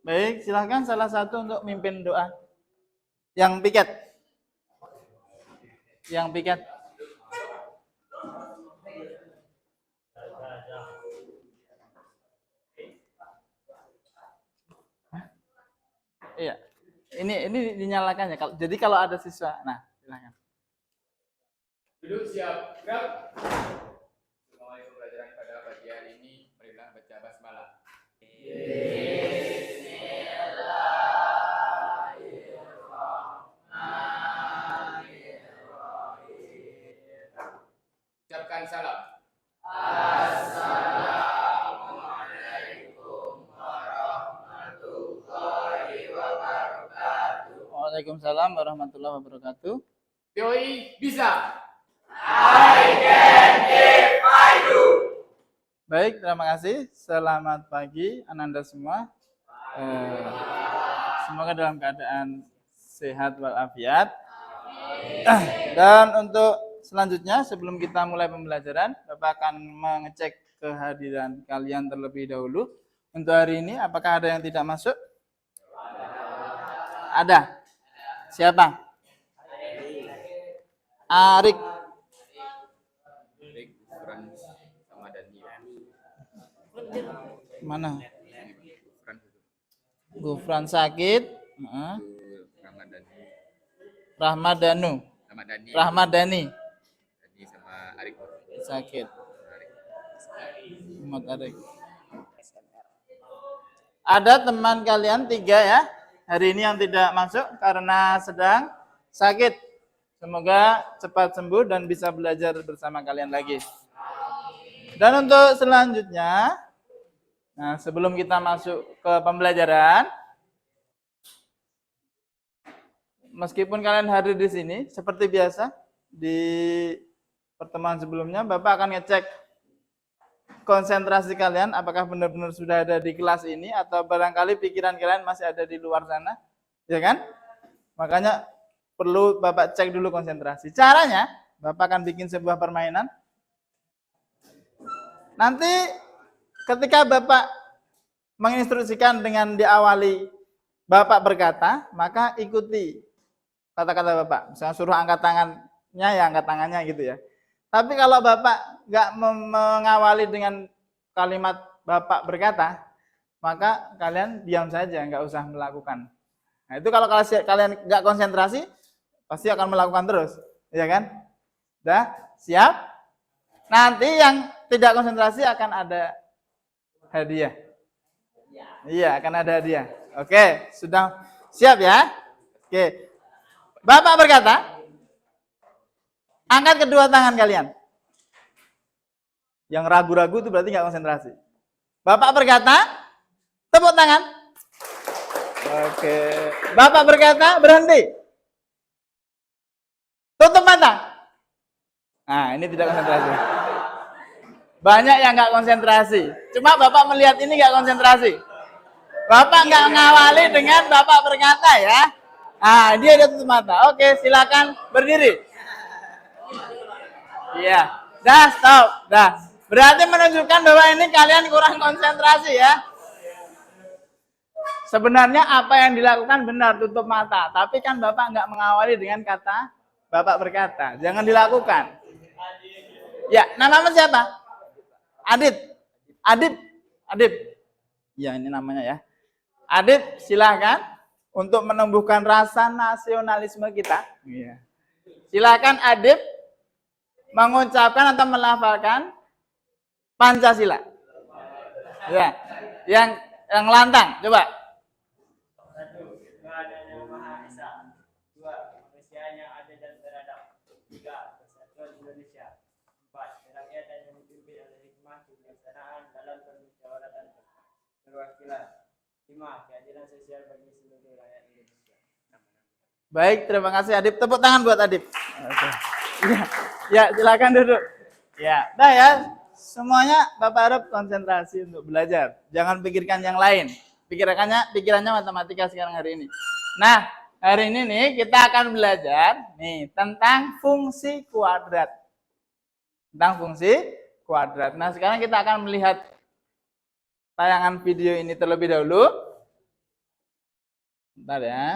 Baik, silahkan salah satu untuk mimpin doa. Yang piket. Yang piket. Iya. Ini dinyalakan ya. Jadi kalau ada siswa, nah silahkan. Duduk siap, gerak. Mulai pembelajaran pada pagi hari ini, marilah baca basmalah. Ucapkan salam. Waalaikumsalam warahmatullahi wabarakatuh. Yoi, bisa. Baik, terima kasih. Selamat pagi Ananda semua. Semoga dalam keadaan sehat walafiat. Dan untuk selanjutnya, sebelum kita mulai pembelajaran, Bapak akan mengecek kehadiran kalian terlebih dahulu. Untuk hari ini, apakah ada yang tidak masuk? Ada. Siapa? Arik. Gufran sama Dani. Mana? Gufran itu. Gufran sakit. Ramadhani. Rahmadani. Dani sama Arik. Sakit. Muhammad Arik. Ada teman kalian 3 ya, hari ini yang tidak masuk karena sedang sakit. Semoga cepat sembuh dan bisa belajar bersama kalian lagi. Dan untuk selanjutnya, nah sebelum kita masuk ke pembelajaran, meskipun kalian hadir di sini, seperti biasa di pertemuan sebelumnya, Bapak akan ngecek konsentrasi kalian, apakah benar-benar sudah ada di kelas ini atau barangkali pikiran kalian masih ada di luar sana, ya kan? Makanya perlu Bapak cek dulu konsentrasi. Caranya, Bapak akan bikin sebuah permainan. Nanti ketika Bapak menginstruksikan dengan diawali Bapak berkata, maka ikuti kata-kata Bapak. Misalnya suruh angkat tangannya, ya angkat tangannya gitu ya. Tapi kalau Bapak nggak mengawali dengan kalimat Bapak berkata, maka kalian diam saja, nggak usah melakukan. Nah itu kalau kalian nggak konsentrasi, pasti akan melakukan terus, ya kan? Udah siap? Nanti yang tidak konsentrasi akan ada hadiah. Iya, akan ada hadiah. Oke, sudah siap ya? Oke. Bapak berkata, angkat kedua tangan kalian. Yang ragu-ragu itu berarti nggak konsentrasi. Bapak berkata, tepuk tangan. Oke. Bapak berkata, berhenti. Tutup mata. Nah, ini tidak konsentrasi. Banyak yang nggak konsentrasi. Cuma Bapak melihat ini nggak konsentrasi. Bapak nggak ngawali dengan Bapak berkata ya. Ah, dia udah tutup mata. Oke, silakan berdiri. Iya. Dah, stop. Dah. Berarti menunjukkan bahwa ini kalian kurang konsentrasi ya. Sebenarnya apa yang dilakukan benar, tutup mata. Tapi kan Bapak nggak mengawali dengan kata Bapak berkata. Jangan dilakukan. Ya, nama siapa? Adit. Adit. Ya, ini namanya ya. Adit, silakan untuk menumbuhkan rasa nasionalisme kita. Iya. Silakan Adit mengucapkan atau melafalkan Pancasila. Ya. Yang lantang, coba. 1. Adanya Maha Esa. 2. Manusia yang adil dan beradab. 3. Persatuan Indonesia. 4. Rakyat yang dipimpin oleh hikmah kebijaksanaan dalam permusyawaratan perwakilan. 5. Keadilan sosial bagi seluruh rakyat Indonesia. Baik, terima kasih Adip. Tepuk tangan buat Adip. Oke. Ya, silakan duduk. Ya, dah ya. Semuanya Bapak harap konsentrasi untuk belajar. Jangan pikirkan yang lain. Pikirannya matematika sekarang hari ini. Nah, hari ini nih kita akan belajar nih tentang fungsi kuadrat. Nah, sekarang kita akan melihat tayangan video ini terlebih dahulu. Bentar ya.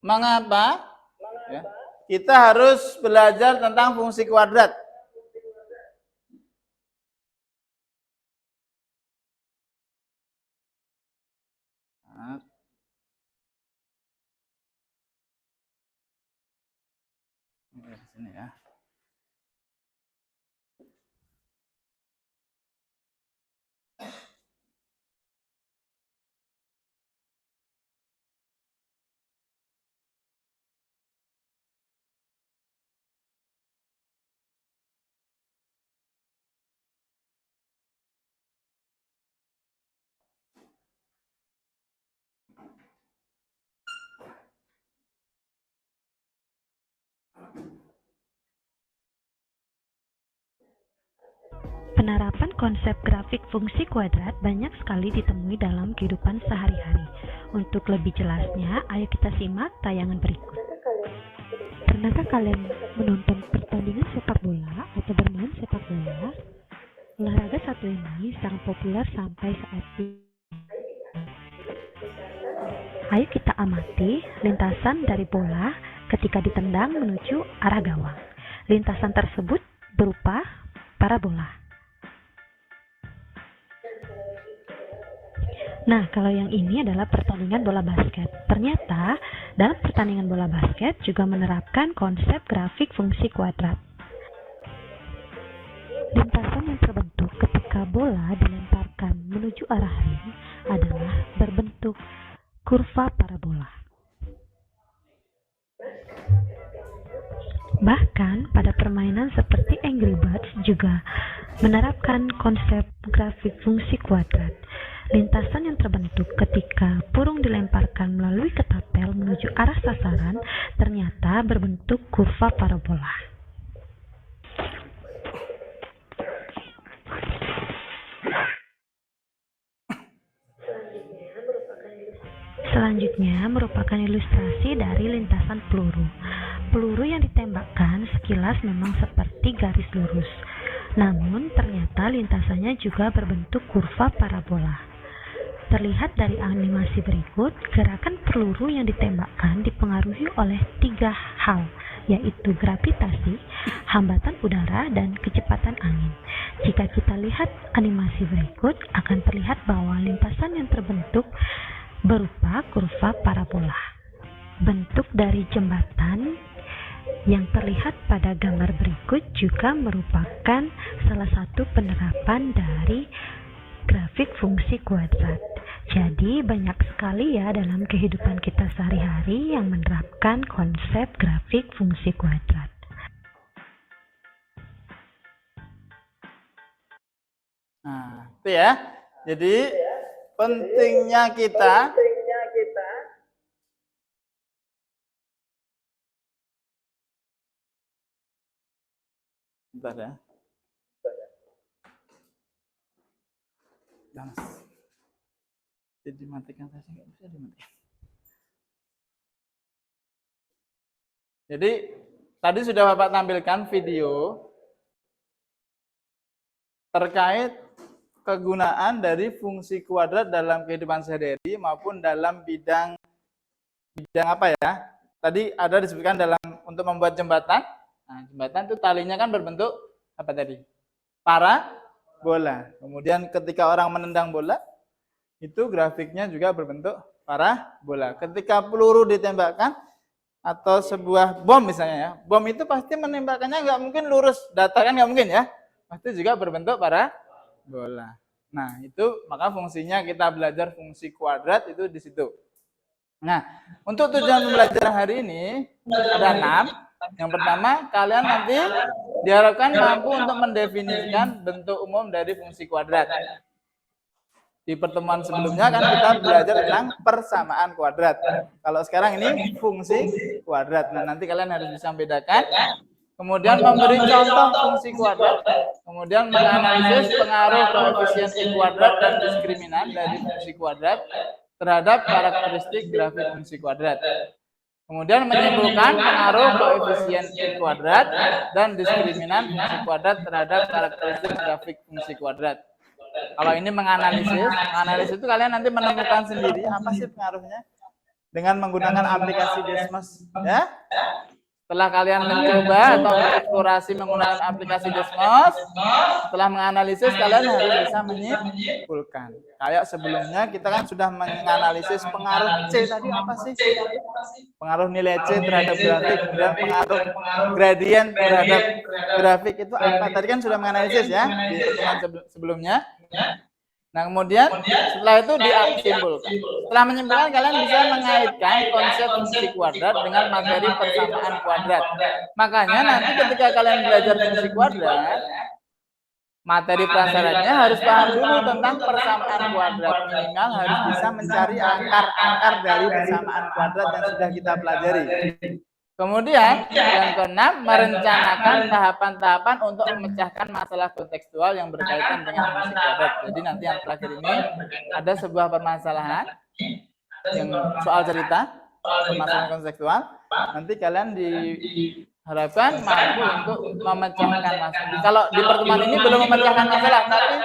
Mengapa? Ya. Kita harus belajar tentang fungsi kuadrat. Nah. Sini ya. Penerapan konsep grafik fungsi kuadrat banyak sekali ditemui dalam kehidupan sehari-hari. Untuk lebih jelasnya, ayo kita simak tayangan berikut. Pernahkah kalian menonton pertandingan sepak bola atau bermain sepak bola? Olahraga satu ini sangat populer sampai saat ini. Ayo kita amati lintasan dari bola ketika ditendang menuju arah gawang. Lintasan tersebut berupa parabola. Nah, kalau yang ini adalah pertandingan bola basket. Ternyata, dalam pertandingan bola basket juga menerapkan konsep grafik fungsi kuadrat. Lintasan yang terbentuk ketika bola dilemparkan menuju arah ring adalah berbentuk kurva parabola. Bahkan pada permainan seperti Angry Birds juga menerapkan konsep grafik fungsi kuadrat. Lintasan yang terbentuk ketika burung dilemparkan melalui ketapel menuju arah sasaran ternyata berbentuk kurva parabola. Selanjutnya merupakan ilustrasi dari lintasan peluru. Peluru yang ditembakkan sekilas memang seperti garis lurus, namun ternyata lintasannya juga berbentuk kurva parabola. Terlihat dari animasi berikut, gerakan peluru yang ditembakkan dipengaruhi oleh 3 hal, yaitu gravitasi, hambatan udara, dan kecepatan angin. Jika kita lihat animasi berikut, akan terlihat bahwa lintasan yang terbentuk berupa kurva parabola. Bentuk dari jembatan yang terlihat pada gambar berikut juga merupakan salah satu penerapan dari grafik fungsi kuadrat. Jadi banyak sekali ya dalam kehidupan kita sehari-hari yang menerapkan konsep grafik fungsi kuadrat. Nah, itu ya. Jadi pentingnya kita bentar ya. Panas. Jadi dimatikan saja, nggak bisa dimatikan. Jadi tadi sudah Bapak tampilkan video terkait kegunaan dari fungsi kuadrat dalam kehidupan sehari-hari maupun dalam bidang apa ya? Tadi ada disebutkan dalam untuk membuat jembatan. Nah, jembatan itu talinya kan berbentuk apa tadi? Parabola. Kemudian ketika orang menendang bola, itu grafiknya juga berbentuk parabola. Ketika peluru ditembakkan atau sebuah bom misalnya ya, bom itu pasti menembakkannya nggak mungkin lurus, datar kan nggak mungkin ya, pasti juga berbentuk parabola. Nah itu maka fungsinya kita belajar fungsi kuadrat itu di situ. Nah untuk tujuan pembelajaran hari ini ada 6. Yang pertama kalian nanti diharapkan mampu untuk mendefinisikan bentuk umum dari fungsi kuadrat. Di pertemuan sebelumnya kan kita belajar tentang persamaan kuadrat. Kalau sekarang ini fungsi kuadrat. Nah, nanti kalian harus bisa membedakan. Kemudian memberi contoh fungsi kuadrat. Kemudian menganalisis pengaruh koefisien E kuadrat dan diskriminan dari fungsi kuadrat terhadap karakteristik grafik fungsi kuadrat. Kemudian menyimpulkan pengaruh koefisien E kuadrat dan diskriminan fungsi kuadrat terhadap karakteristik grafik fungsi kuadrat. Kalau ini menganalisis itu kalian nanti menemukan sendiri apa sih pengaruhnya dengan menggunakan aplikasi Desmos, ya. Setelah kalian mencoba atau mengeksplorasi menggunakan aplikasi Desmos, setelah menganalisis kalian harus bisa menyimpulkan. Kayak sebelumnya kita kan sudah menganalisis pengaruh C tadi apa sih? Pengaruh nilai C terhadap grafik dan pengaruh gradien terhadap grafik itu apa? Tadi kan sudah menganalisis ya di pertemuan sebelumnya. Nah, kemudian setelah itu disimpulkan. Setelah menyimpulkan, kalian bisa mengaitkan konsep fungsi kuadrat dengan materi persamaan kuadrat. Makanya nanti ketika kalian belajar fungsi kuadrat, materi prasyaratnya harus paham dulu tentang persamaan kuadrat. Minimal harus bisa mencari akar-akar dari persamaan kuadrat yang sudah kita pelajari. Kemudian yang keenam, merencanakan tahapan-tahapan untuk memecahkan masalah kontekstual yang berkaitan dengan fungsi kuadrat. Jadi nanti yang terakhir ini ada sebuah permasalahan yang soal cerita, permasalahan kontekstual. Nanti kalian diharapkan mampu untuk memecahkan masalah. Kalau di pertemuan ini belum memecahkan masalah, tapi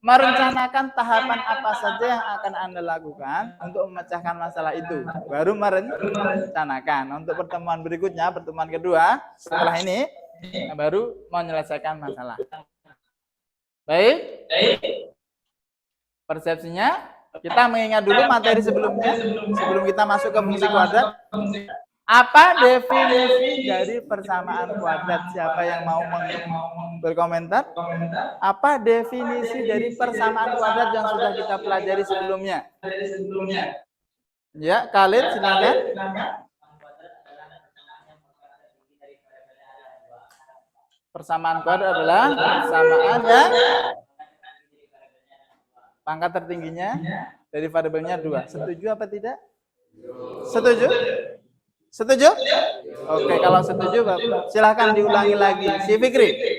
merencanakan tahapan apa saja yang akan Anda lakukan untuk memecahkan masalah itu. Baru merencanakan. Untuk pertemuan berikutnya, pertemuan kedua, setelah ini, baru menyelesaikan masalah. Baik. Persepsinya, kita mengingat dulu materi sebelumnya, sebelum kita masuk ke fungsi kuadrat. Apa definisi dari persamaan kuadrat? Siapa yang mau berkomentar? Apa definisi dari persamaan kuadrat yang sudah kita pelajari sebelumnya? Ya, Khalid silakan. Persamaan kuadrat adalah persamaan yang pangkat tertingginya dari variabelnya 2. Setuju apa tidak? Setuju? Setuju? Oke, kalau setuju, Bapak, silahkan diulangi lagi. Si Fikri.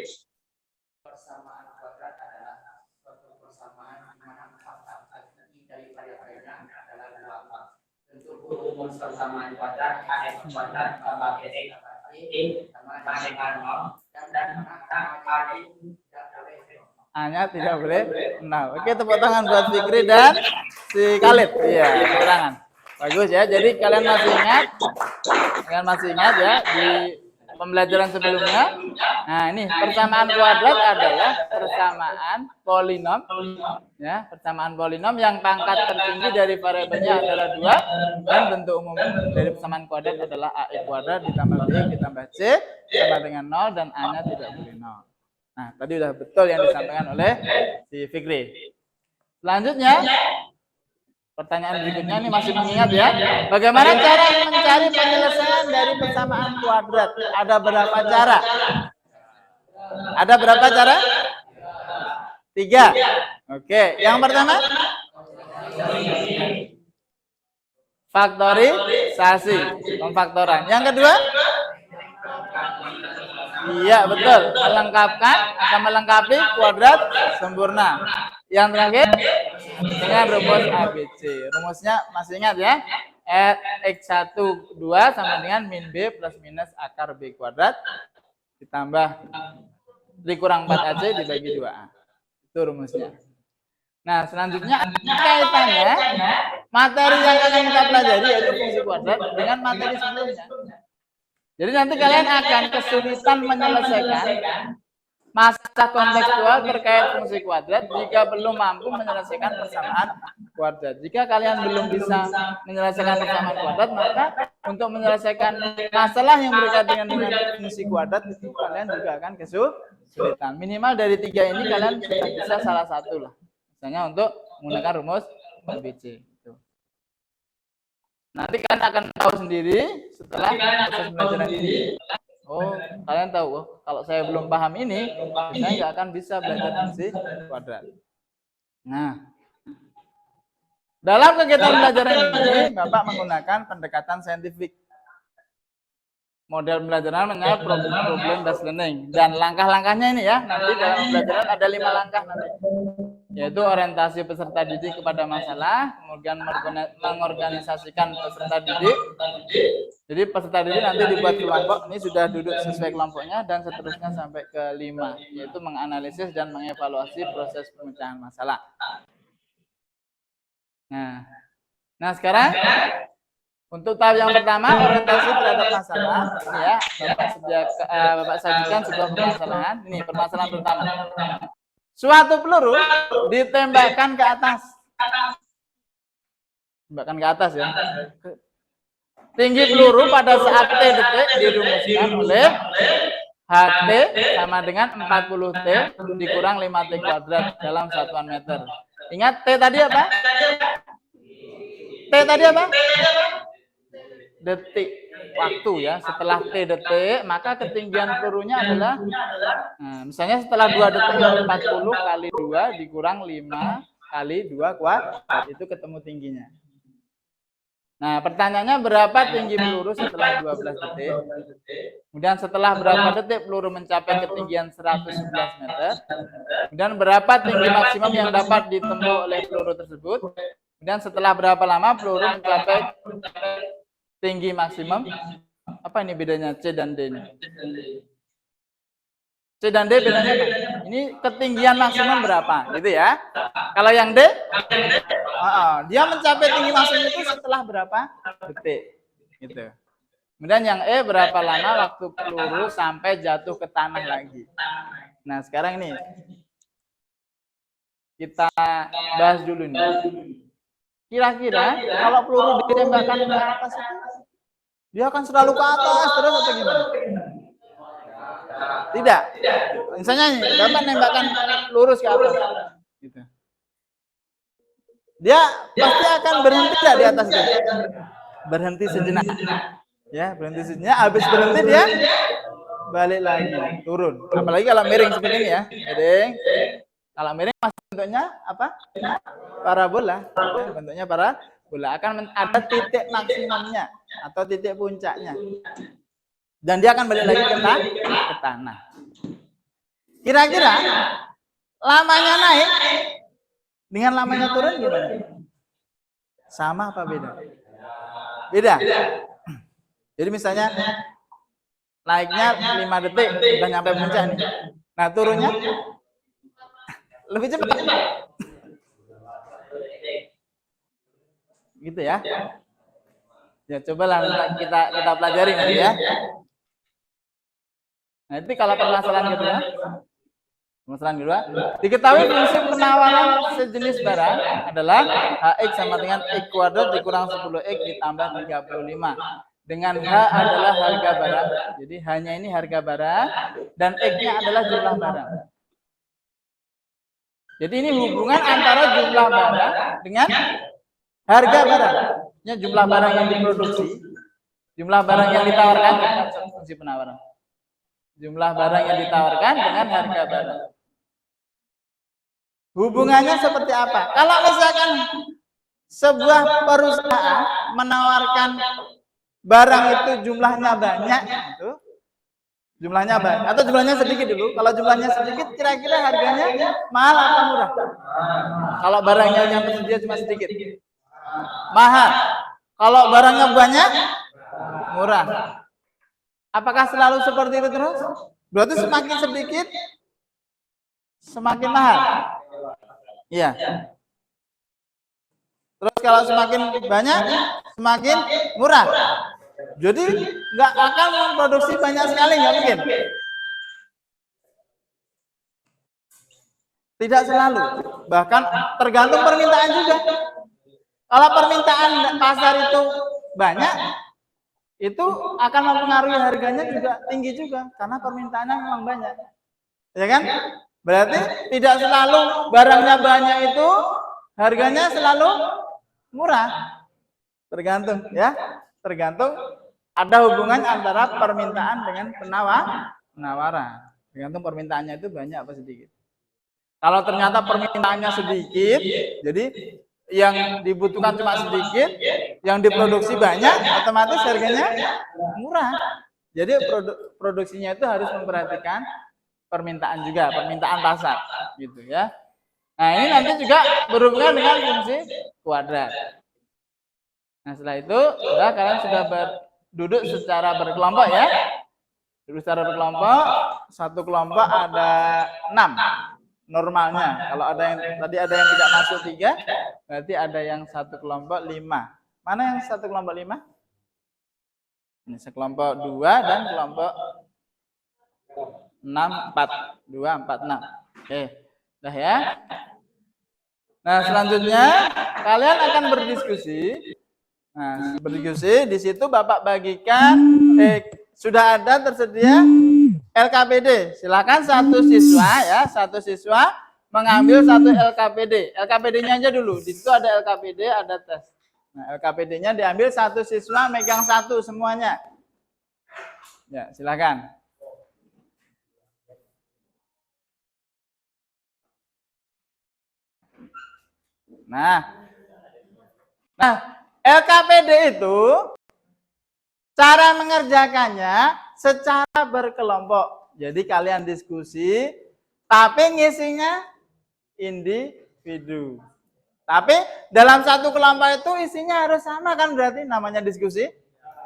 Persamaan kuadrat adalah suatu persamaan di mana pangkat tertinggi dari variabelnya adalah 2. Bentuk rumus persamaan kuadrat A kuadrat tambah BX sama dengan 0 dan angka A-nya tidak boleh 0. Oke, tepuk tangan buat Fikri dan si Khalid. Iya, tepuk tangan. Bagus ya. Jadi kalian masih ingat ya di pembelajaran sebelumnya. Nah, ini persamaan kuadrat adalah persamaan polinom ya, persamaan polinom yang pangkat tertinggi dari variabelnya adalah 2 dan bentuk umum dari persamaan kuadrat adalah AE kuadrat ditambah B ditambah C sama dengan 0 dan A-nya tidak boleh 0. Nah, tadi udah betul yang disampaikan oleh si Fikri. Selanjutnya, pertanyaan berikutnya ini masih mengingat ya. Bagaimana cara mencari penyelesaian dari persamaan kuadrat? Ada berapa cara? Ada berapa cara? 3. Oke, yang pertama faktorisasi, pemfaktoran. Yang kedua? Iya, betul. Melengkapi kuadrat sempurna. Yang terakhir dengan rumus ABC. Rumusnya masih ingat ya? X1 2 sama dengan min B plus minus akar B kuadrat ditambah dikurang 4AC dibagi 2A. Itu rumusnya. Nah, selanjutnya kaitannya materi yang akan kita pelajari yaitu fungsi kuadrat dengan materi sebelumnya. Jadi nanti kalian akan kesulitan menyelesaikan masalah kontekstual terkait fungsi kuadrat jika belum mampu menyelesaikan persamaan kuadrat. Jika kalian belum bisa menyelesaikan persamaan kuadrat, maka untuk menyelesaikan masalah yang berkaitan dengan fungsi kuadrat itu kalian juga akan kesulitan. Minimal dari 3 ini kalian sudah bisa salah satu lah. Misalnya untuk menggunakan rumus ABC. Nanti kalian akan tahu sendiri setelah proses pembelajaran ini. Oh, kalian tahu, oh, kalau saya belum paham ini, saya nggak akan bisa belajar fungsi kuadrat. Nah, dalam kegiatan pembelajaran ini, Bapak menggunakan pendekatan saintifik. Model pembelajaran namanya problem based learning. Dan langkah-langkahnya ini ya, nanti dalam pembelajaran ada 5 langkah nanti. Yaitu orientasi peserta didik kepada masalah, kemudian mengorganisasikan peserta didik. Jadi peserta didik nanti dibuat kelompok, ini sudah duduk sesuai kelompoknya, dan seterusnya sampai ke 5, yaitu menganalisis dan mengevaluasi proses pemecahan masalah. Nah sekarang untuk tahap yang pertama, orientasi terhadap masalah, ini ya, Bapak sajikan sebuah permasalahan. Ini permasalahan pertama. Suatu peluru ditembakkan ke atas. Tembakkan ke atas ya. Tinggi peluru pada saat T detik dirumuskan oleh HT sama dengan 40T dikurang 5T kuadrat dalam satuan meter. Ingat T tadi apa? T tadi apa? Detik waktu ya. Setelah T detik, maka ketinggian pelurunya adalah, misalnya setelah 2 detik 40 kali 2 dikurang 5 kali 2 kuadrat, itu ketemu tingginya. Nah, pertanyaannya berapa tinggi peluru setelah 12 detik? Kemudian setelah berapa detik peluru mencapai ketinggian 111 meter? Kemudian berapa tinggi maksimum yang dapat ditempuh oleh peluru tersebut? Kemudian setelah berapa lama peluru mencapai tinggi maksimum? Apa ini bedanya C dan D ini? C dan D bedanya apa? Ini ketinggian maksimum berapa? Gitu ya. Kalau yang D, dia mencapai tinggi maksimum itu setelah berapa detik? Gitu. Kemudian yang E, berapa lama waktu peluru sampai jatuh ke tanah lagi? Nah sekarang ini kita bahas dulu nih. Kira-kira kalau peluru ditembakkan ke atas itu, dia akan selalu ke atas terus atau gimana? Tidak. Misalnya nih, Bapak nembakkan lurus ke atas. Gitu. Dia pasti akan berhenti di atas itu. Berhenti sejenak. Ya, berhenti sejenak. Habis berhenti dia balik lagi, turun. Apalagi kalau miring seperti ini ya. Miring. Kalau miring masih bentuknya apa? Parabola. Bentuknya parabola. Akan ada titik maksimumnya atau titik puncaknya. Dan dia akan balik lagi ke tanah. Kira-kira lamanya naik dengan lamanya turun gimana? Sama apa beda? Beda. Jadi misalnya naiknya 5 detik udah nyampe puncak nih. Nah turunnya lebih cepat. Gitu ya. Ya cobalah kita pelajari nanti ya. Nah, itu kalau permasalahan kedua. Permasalahan kedua, diketahui fungsi penawaran sejenis barang adalah HX sama dengan X kuadrat dikurang 10X ditambah 35. Dengan H adalah harga barang. Jadi hanya ini harga barang dan X-nya adalah jumlah barang. Jadi ini hubungan antara jumlah barang dengan harga barang. Ini jumlah barang yang diproduksi, jumlah barang yang ditawarkan dengan fungsi penawaran. Jumlah barang yang ditawarkan dengan harga barang. Hubungannya seperti apa? Kalau misalkan sebuah perusahaan menawarkan barang itu jumlahnya banyak, itu jumlahnya banyak atau jumlahnya sedikit dulu. Kalau jumlahnya sedikit, kira-kira harganya mahal atau murah? Kalau barangnya yang tersedia cuma sedikit, mahal. Kalau barangnya banyak, murah. Apakah selalu seperti itu terus? Berarti semakin sedikit, semakin mahal. Iya. Terus kalau semakin banyak, semakin murah. Jadi nggak akan memproduksi banyak sekali, nggak mungkin. Tidak selalu. Bahkan tergantung permintaan juga. Kalau permintaan pasar itu banyak, itu akan mempengaruhi harganya juga tinggi juga karena permintaannya memang banyak, ya kan? Berarti tidak selalu barangnya banyak itu harganya selalu murah, tergantung ya, tergantung ada hubungan antara permintaan dengan penawaran. Tergantung permintaannya itu banyak apa sedikit. Kalau ternyata permintaannya sedikit, jadi yang dibutuhkan cuma sedikit, yang diproduksi banyak, otomatis harganya murah. Jadi produksinya itu harus memperhatikan permintaan juga, permintaan pasar, gitu ya. Nah, ini nanti juga berhubungan dengan fungsi kuadrat. Nah, setelah itu kalian sudah duduk secara berkelompok ya. Duduk secara berkelompok, satu kelompok ada 6 normalnya. Kalau ada yang tadi ada yang tidak masuk 3, berarti ada yang satu kelompok 5. Mana yang satu kelompok 5? Ini sekelompok 2 dan kelompok 6, 4. 2, 4, 6. Oke, udah ya. Nah, selanjutnya kalian akan berdiskusi. Nah, berdiskusi di situ Bapak bagikan sudah ada tersedia LKPD. Silakan satu siswa mengambil satu LKPD. LKPD-nya aja dulu. Di situ ada LKPD, ada tes. Nah, LKPD-nya diambil satu siswa megang satu semuanya. Ya, silakan. Nah, LKPD itu cara mengerjakannya secara berkelompok. Jadi kalian diskusi, tapi ngisinya individu. Tapi dalam satu kelompok itu isinya harus sama kan, berarti namanya diskusi.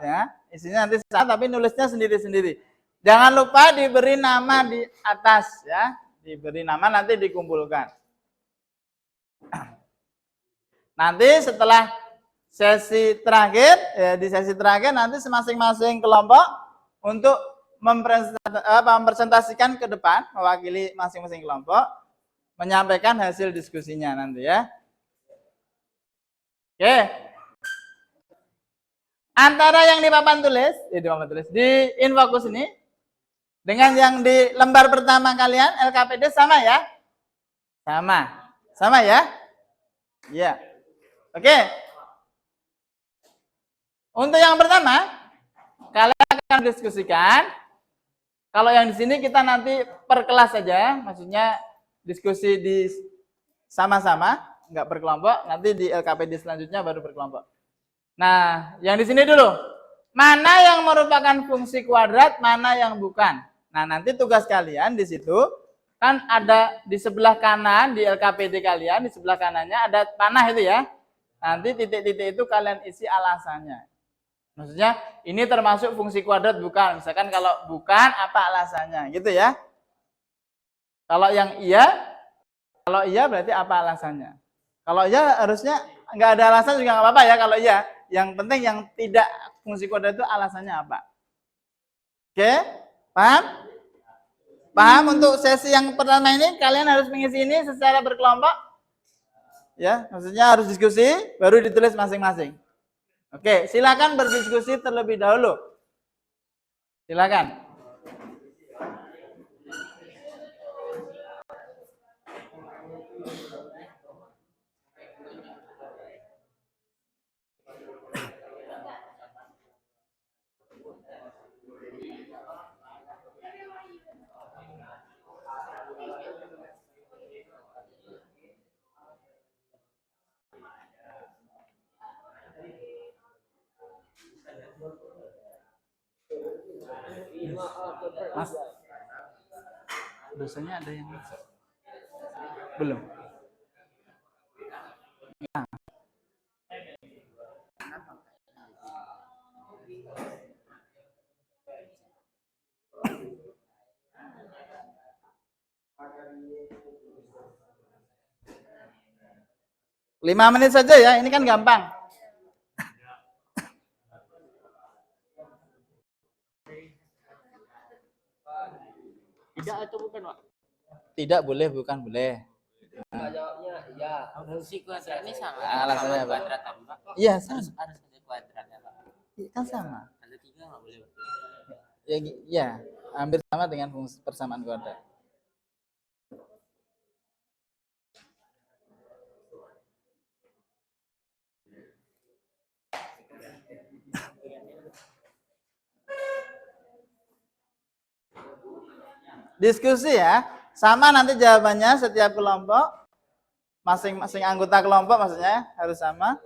Ya, isinya nanti sama tapi nulisnya sendiri-sendiri. Jangan lupa diberi nama di atas ya, diberi nama nanti dikumpulkan. Nanti setelah sesi terakhir, ya, di sesi terakhir nanti masing-masing kelompok untuk mempresentasikan ke depan, mewakili masing-masing kelompok, menyampaikan hasil diskusinya nanti ya. Oke. Antara yang di papan tulis, di Infokus ini, dengan yang di lembar pertama kalian, LKPD sama ya? Sama ya? Iya. Oke. Untuk yang pertama, kalian akan diskusikan. Kalau yang di sini kita nanti per kelas saja, maksudnya diskusi di sama-sama, nggak berkelompok. Nanti di LKPD selanjutnya baru berkelompok. Nah, yang di sini dulu. Mana yang merupakan fungsi kuadrat, mana yang bukan. Nah, nanti tugas kalian di situ kan ada di sebelah kanan di LKPD kalian, di sebelah kanannya ada panah itu ya. Nanti titik-titik itu kalian isi alasannya. Maksudnya ini termasuk fungsi kuadrat bukan. Misalkan kalau bukan apa alasannya gitu ya. Kalau yang iya berarti apa alasannya. Kalau iya harusnya nggak ada alasan juga nggak apa-apa ya kalau iya. Yang penting yang tidak fungsi kuadrat itu alasannya apa. Oke, paham? Paham untuk sesi yang pertama ini kalian harus mengisi ini secara berkelompok. Ya, maksudnya harus diskusi baru ditulis masing-masing. Oke, silakan berdiskusi terlebih dahulu. Silakan. Mas, dosanya ada yang belum? Nah. Lima menit saja ya, ini kan gampang. Tidak atau bukan, Pak? Tidak boleh, bukan boleh. Jawabnya iya. Fungsi kuadrat ini sama. Alasannya apa? Kuadrat apa, Pak? Iya, sama. Harus ada kuadratnya, Pak. Kan sama. Ada 3 nggak boleh, Pak? Ya, hampir sama dengan fungsi persamaan kuadrat. Diskusi ya. Sama nanti jawabannya setiap kelompok, masing-masing anggota kelompok maksudnya harus sama.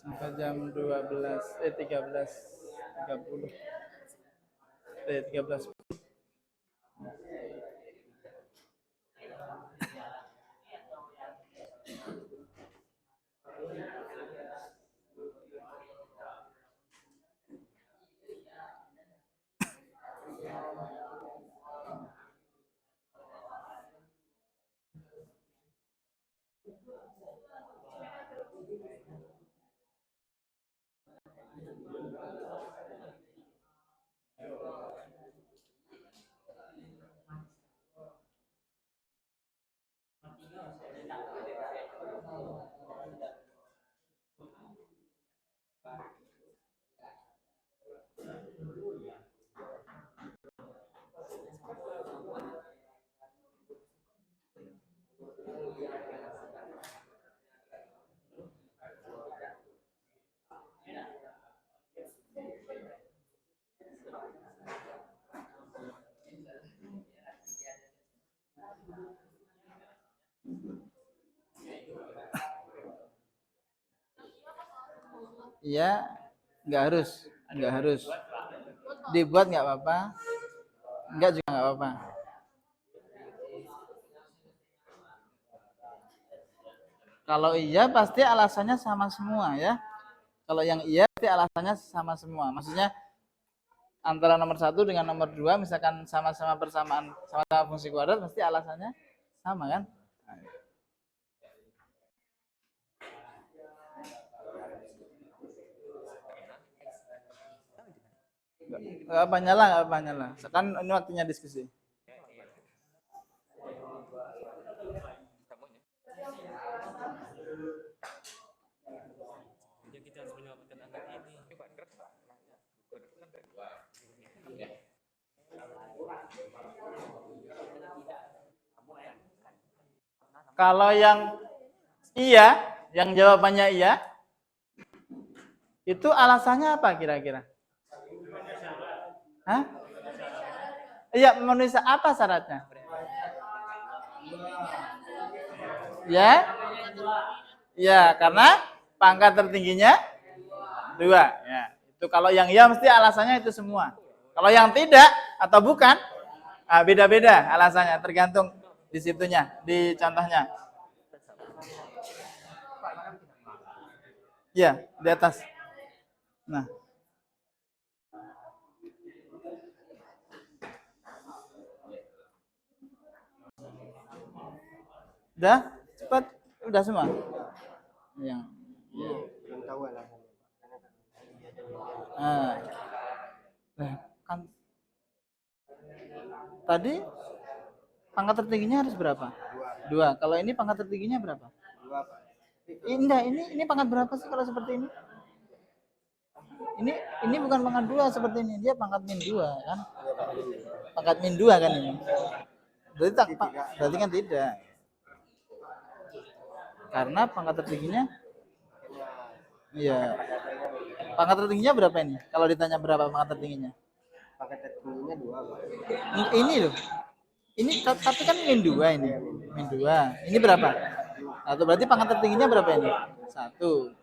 Sampai jam 13:30. 13. Iya, nggak harus. Dibuat nggak apa-apa, nggak juga nggak apa-apa. Kalau iya pasti alasannya sama semua ya. Kalau yang iya pasti alasannya sama semua. Maksudnya antara nomor 1 dengan nomor 2 misalkan sama-sama persamaan sama-sama fungsi kuadrat pasti alasannya sama kan? Nggak apa nyala. Sekarang ini waktunya diskusi. Kalau yang iya, yang jawabannya iya, itu alasannya apa kira-kira? Hah? Iya, memenuhi apa syaratnya? Ya? Ya, karena pangkat tertingginya 2. Ya, itu kalau yang iya mesti alasannya itu semua. Kalau yang tidak atau bukan, beda-beda alasannya, tergantung di situnya, di contohnya. Ya, di atas. Nah. Udah? Cepat. Udah semua? Yang belum tahu alasannya. Nah, kan tadi pangkat tertingginya harus berapa? 2. Kalau ini pangkat tertingginya berapa? 2. Ini pangkat berapa sih kalau seperti ini? Ini bukan pangkat 2 seperti ini, dia pangkat -2 kan? Pangkat -2 kan ini. Berarti kan tidak. Karena pangkat tertingginya iya. Pangkat tertingginya berapa ini? Kalau ditanya berapa pangkat tertingginya? Pangkat tertingginya 2. Ini loh. Ini tapi kan -2 ini. -2. Ini berapa? 1. Berarti pangkat tertingginya berapa ini? 1.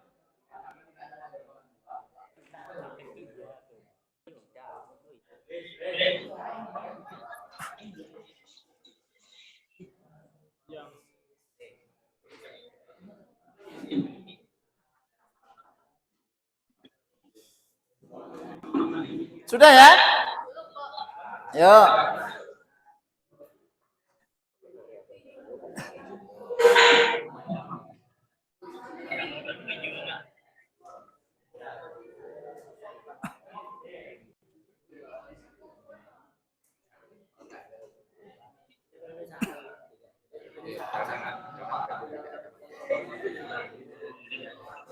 Sudah ya? Yuk.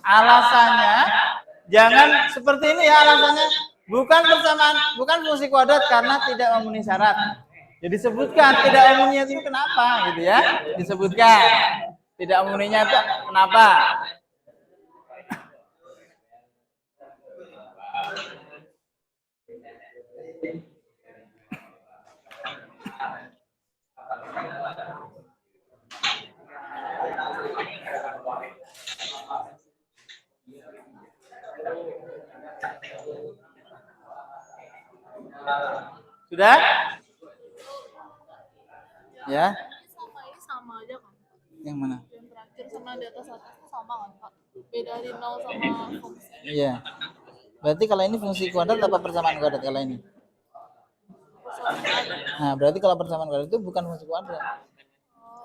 Alasannya jangan seperti ini ya alasannya. Bukan persamaan, bukan fungsi kuadrat karena tidak memenuhi syarat. Ya disebutkan tidak umumnya itu kenapa gitu ya. Disebutkan tidak umumnya itu kenapa. Sudah? Ya. Sama ini sama aja kan? Yang mana? Yang terakhir sama di atas atas itu sama kan Pak? Beda dari 0 sama fungsi. Iya. Berarti kalau ini fungsi kuadrat apa persamaan kuadrat kalau ini? Nah, berarti kalau persamaan kuadrat itu bukan fungsi kuadrat.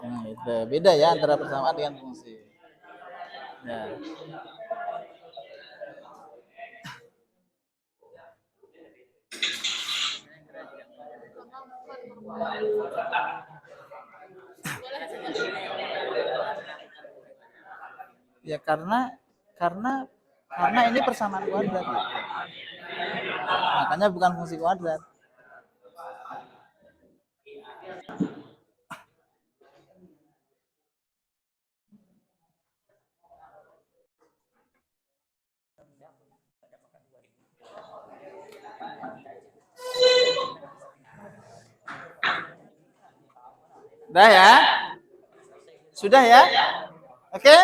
Nah, itu beda ya antara persamaan dengan fungsi. Ya. Ya karena ini persamaan kuadrat. Makanya bukan fungsi kuadrat. Sudah ya? Sudah ya? Oke?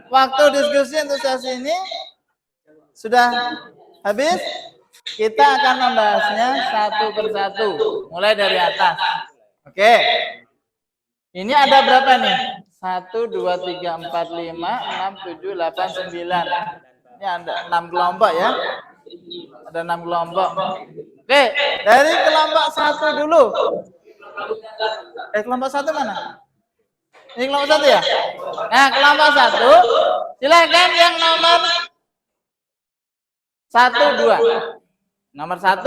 Waktu diskusi untuk sesi ini sudah habis. Kita akan membahasnya satu persatu, mulai dari atas. Oke? Ini ada berapa nih? 1, 2, 3, 4, 5, 6, 7, 8, 9. Ini ada 6 kelompok ya. Ada 6 kelompok. Oke, dari kelompok 1 dulu. Kelompok 1 mana? Ini kelompok 1 ya? Nah, kelompok 1, silakan yang nomor 1, 2. Nomor 1,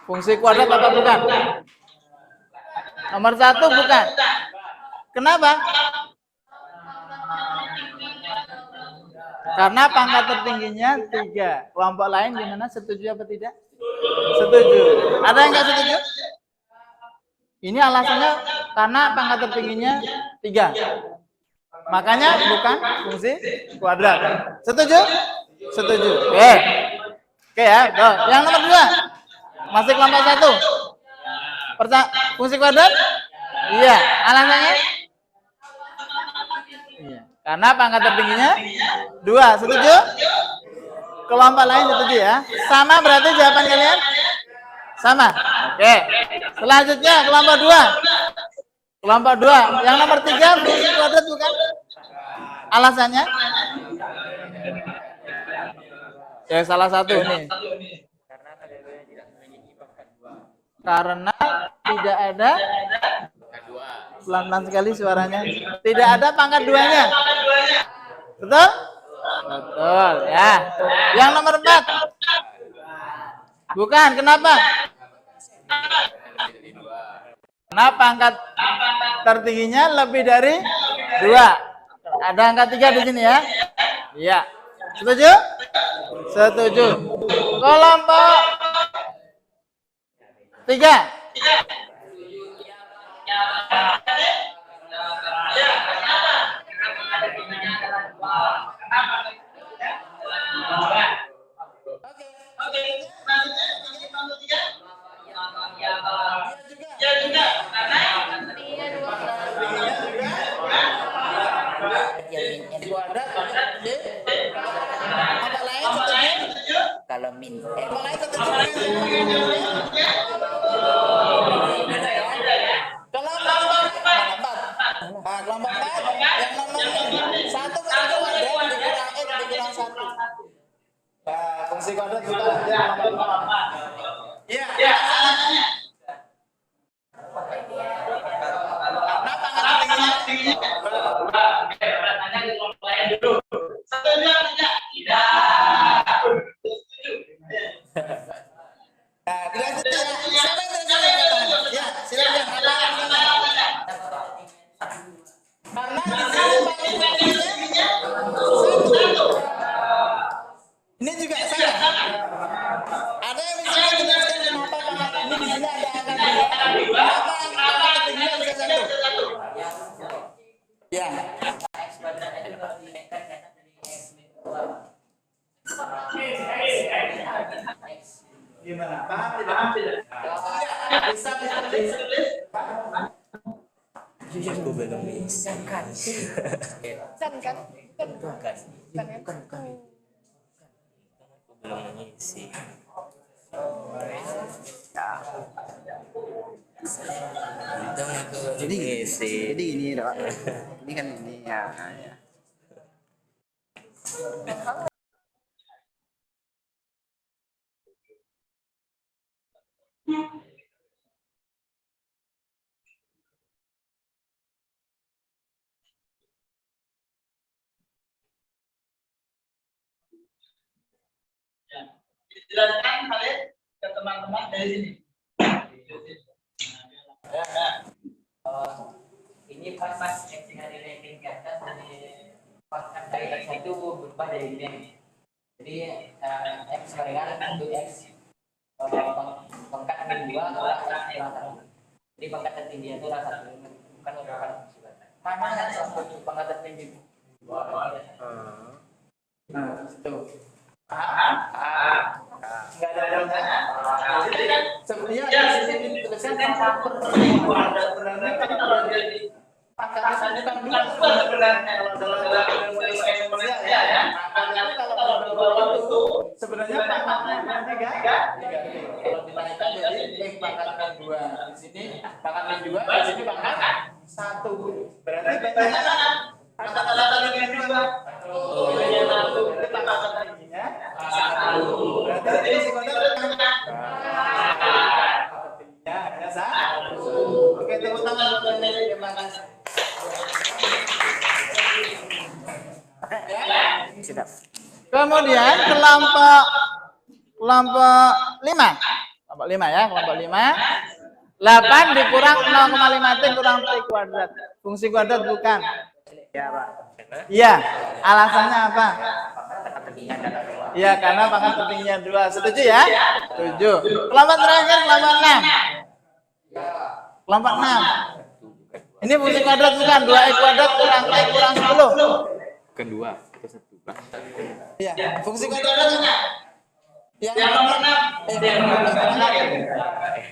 fungsi kuadrat apa bukan? Nomor 1 bukan. Kenapa? Karena pangkat tertingginya 3. Kelompok lain gimana? Setuju apa tidak? Setuju. Ada yang nggak setuju? Ini alasannya karena pangkat tertingginya 3. Makanya bukan fungsi kuadrat. Setuju? Setuju. Oke. Oke ya. Tuh. Yang nomor 2. Masih kelompok 1. Fungsi kuadrat? Iya. Alasannya? Iya. Karena pangkat tertingginya 2. Setuju? Kelompok lain setuju ya. Sama berarti jawaban kalian? Sama. Oke. Selanjutnya kelompok 2. Kelompok 2. Yang nomor 3 fungsi kuadrat bukan? Alasannya? Ya salah satu nih. Karena tidak ada, pelan-pelan sekali suaranya. Tidak ada pangkat 2-nya. Betul? Betul ya. Yang nomor 4. Bukan, kenapa? Karena pangkat tertingginya lebih dari 2. Ada angka 3 di sini ya. Iya. Setuju? Setuju. Kelompok 3. Kalau min Kalau Ya. X kuadrat itu kalau dinaikkan kan dari X min 2. X. Gimana? Paham tidak? Bisa ditulis. Aku belum bisa. Kan kan? Aku belum mengisi. Jadi mengisi. Jadi ini dok, ini kan ini ya. Ya. Jelaskan kalian ke teman-teman dari sini. Ini pas X dengan nilai tingkatan dari pangkat dari X itu berubah dari ini. Jadi X dengan untuk X pangkat min 2 kurang X kurang 1. Jadi pangkat tertinggi itu adalah 1, bukan merupakan mana satu pangkat tertinggi. Nah, itu. Enggak ada jadi kan sebenarnya di sini tulisan sama pertemuan sebenarnya kalau jadi pangkatnya bukan 2 sebenarnya kalau dalam ilmu eksponensial ya. Pangkatnya kalau bawah itu sebenarnya pangkatnya negatif. Kalau dinaikkan jadi pangkatnya 2 di sini pangkatnya 2 di sini pangkat 1. Berarti bedanya pangkat dengan 2. Oh, ini 1 itu pangkat tingginya 1. Berarti ini si kodok tingginya hanya 1. Oke, tepuk tangan buat Nenek. Terima kasih. Sudah. Kemudian kelompok 5. Kelompok 5 ya, kelompok 5. 8 dikurang 0,5 T kurang T kuadrat. Fungsi kuadrat bukan. Ya Pak. Iya. Alasannya apa? Iya, karena pangkat tertingginya 2. Setuju ya? Setuju. Kelompok terakhir kelompok 6. Kelompok 6. Ini fungsi kuadrat bukan. 2x kuadrat kurang T kurang 10. Kedua, itu 1 Pak. Iya, fungsi kuadratnya. Yang nomor 6.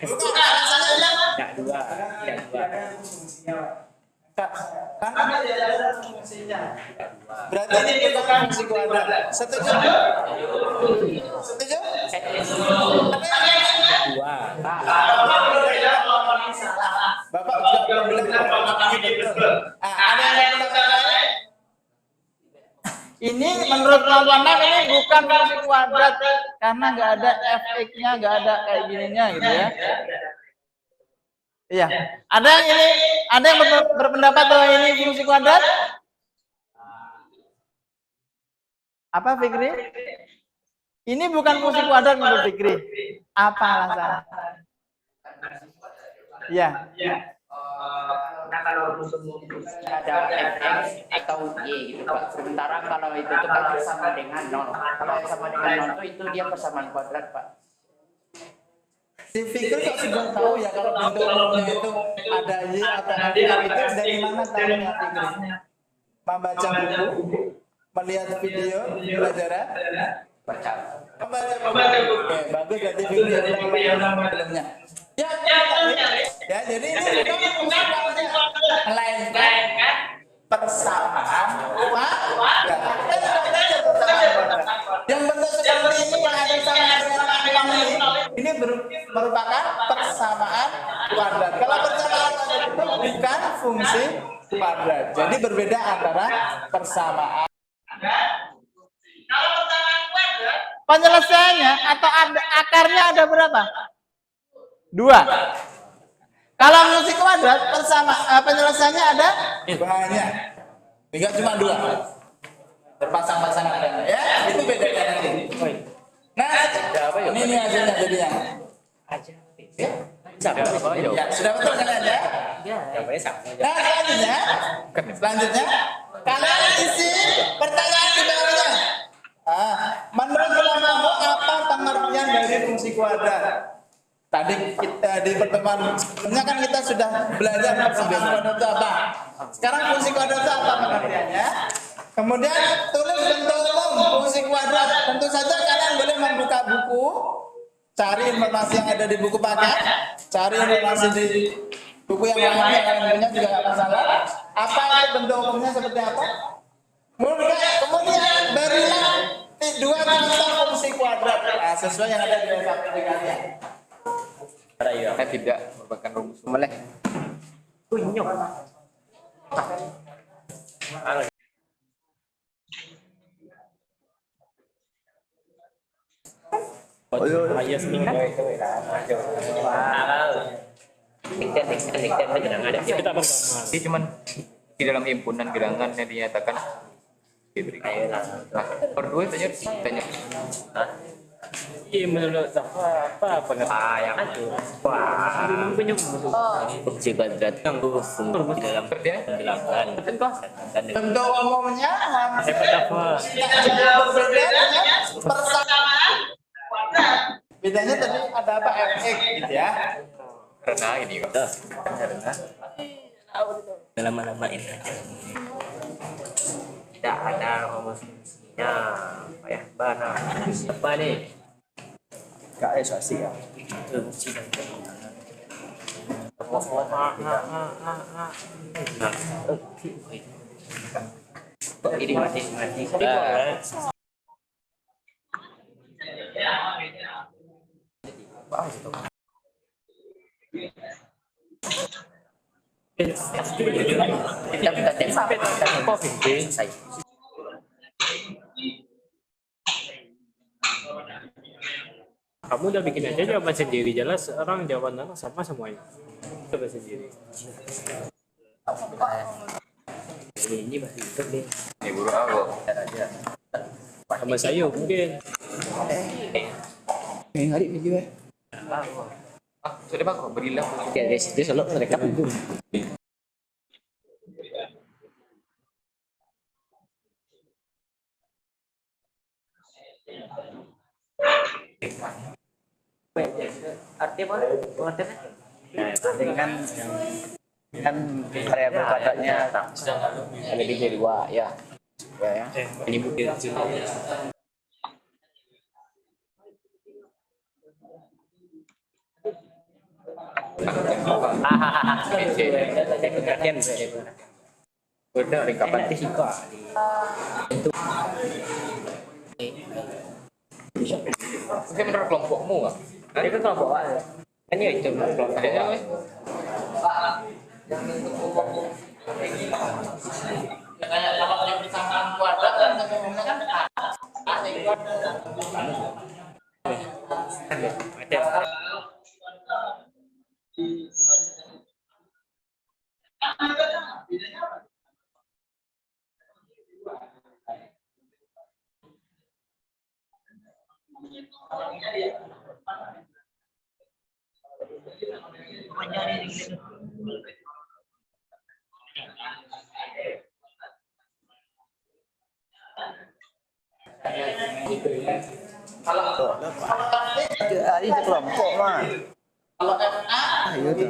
Bukan, alasannya Ya 2. Ya 2. karena dia ada fungsinya. Berarti ini bukan fungsi kuadrat. Setuju? Setuju? Bapak juga belum bilang kalau ini betul. Ada yang mengatakan lain? Ini menurut kelompok 6 ini bukan fungsi kuadrat karena nggak ada fx-nya, nggak ada kayak gininya gitu ya. Iya. Ada yang berpendapat bahwa ini fungsi kuadrat? Apa Fikri? Ini bukan fungsi kuadrat menurut Fikri. Apa alasan? Iya. Nah kalau ada fx atau y gitu Pak. Sementara kalau itu tuh kan sama dengan 0. Kalau sama dengan 0 itu dia persamaan kuadrat Pak. Si Fikri kok sudah tahu ya kalau bentuknya itu ada y atau ada itu dari mana tahunya Fikri? Membaca buku, melihat video pelajaran, Baca. membaca buku. Oke, bagus berarti Fikri yang sebelumnya. Ya, jadi ini bukan melainkan persamaan kuadrat. Yang bentuk seperti ini yang ada sama ini merupakan persamaan kuadrat. Kalau persamaan kuadrat itu bukan fungsi kuadrat. Jadi berbeda antara persamaan. Kalau persamaan kuadrat, penyelesaiannya atau akarnya ada berapa? 2. Kalau fungsi kuadrat penyelesaiannya ada banyak. Tidak cuma 2. Berpasang-pasangan ya. Itu bedanya nanti. Nah, ini hasilnya jadinya. Ya, sudah betul kan aja? Nah, selanjutnya kalian isi pertanyaan di bawahnya. Menurut kelompokmu apa pengertian dari fungsi kuadrat? Tadi kita di pertemuan sebelumnya kan kita sudah belajar fungsi kuadrat itu apa. Sekarang fungsi kuadrat itu apa pengertiannya? Kemudian tulis bentuk umum fungsi kuadrat. Tentu saja kalian boleh membuka buku, cari informasi yang ada di buku paket, cari informasi di buku yang lain yang kalian punya juga nggak masalah. Apa itu bentuk umumnya seperti apa? Kemudian berilah dua contoh fungsi kuadrat sesuai yang ada di dalam aplikasinya. Saya tidak merupakan rumus. Boleh. Ini cuman di dalam himpunan gerangan yang dinyatakan diberi. Nah, berdua tanya. Iya, menurut apa pengertian itu? Wah, punya Fungsi kuadrat yang di dalam penjelasan. Bentuk umumnya hebat apa? tidak jauh berbeda dengan persamaan kuadrat. Bedanya tadi ada apa fx gitu ya. Karena ini karena dalam nama-namain aja. Tidak ada rumusnya apa ya? Bana apa nih? Kak Esasi ya. Fungsi dan ini mati. kita tempat saya. Kamu udah bikin aja jawaban sendiri, jelas orang jawaban orang sama semuanya. Coba sendiri. Ini masih ikut nih. Ini guru aku. Sama saya mungkin. Ini hari ini juga. Sudah bang, berilah. Ya guys, itu selalu mereka dulu. Artinya apa? Ini kan variabel kuadratnya Lebih dari dua ya. ya. Ini mungkin Beda ringkapan. Mungkin menurut kelompokmu nggak? Ini kan kelompok kan ya itu kelompok. Kayaknya weh. Kayak kalau yang persamaan kuadrat kan bentuk umumnya kan Ini kelompok mah. kalau FA Ayo tuh.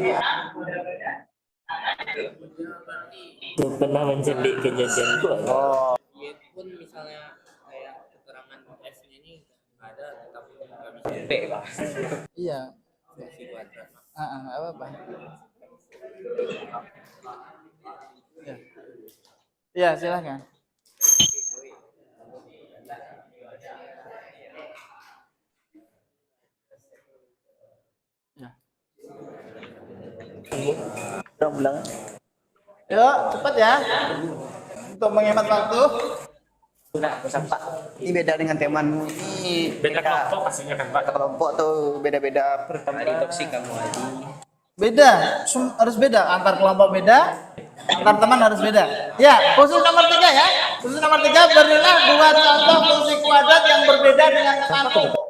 Tuh pernah mencelik kejadian itu. Oh, Pun misalnya kayak keterangan S-nya ini ada tetapi nggak bisa. iya Fungsi kuadrat. apa ya silahkan. udah bilang. Yuk cepet ya untuk menghemat waktu. Ini beda dengan temanmu ini. Beda kelompok pastinya kan Pak. Kelompok tuh beda-beda. Tadi toksik kamu lagi. Beda, harus beda antar kelompok beda, antar teman harus beda. Ya, khusus nomor 3 ya. Khusus nomor 3 berilah dua contoh fungsi kuadrat yang berbeda dengan temanmu.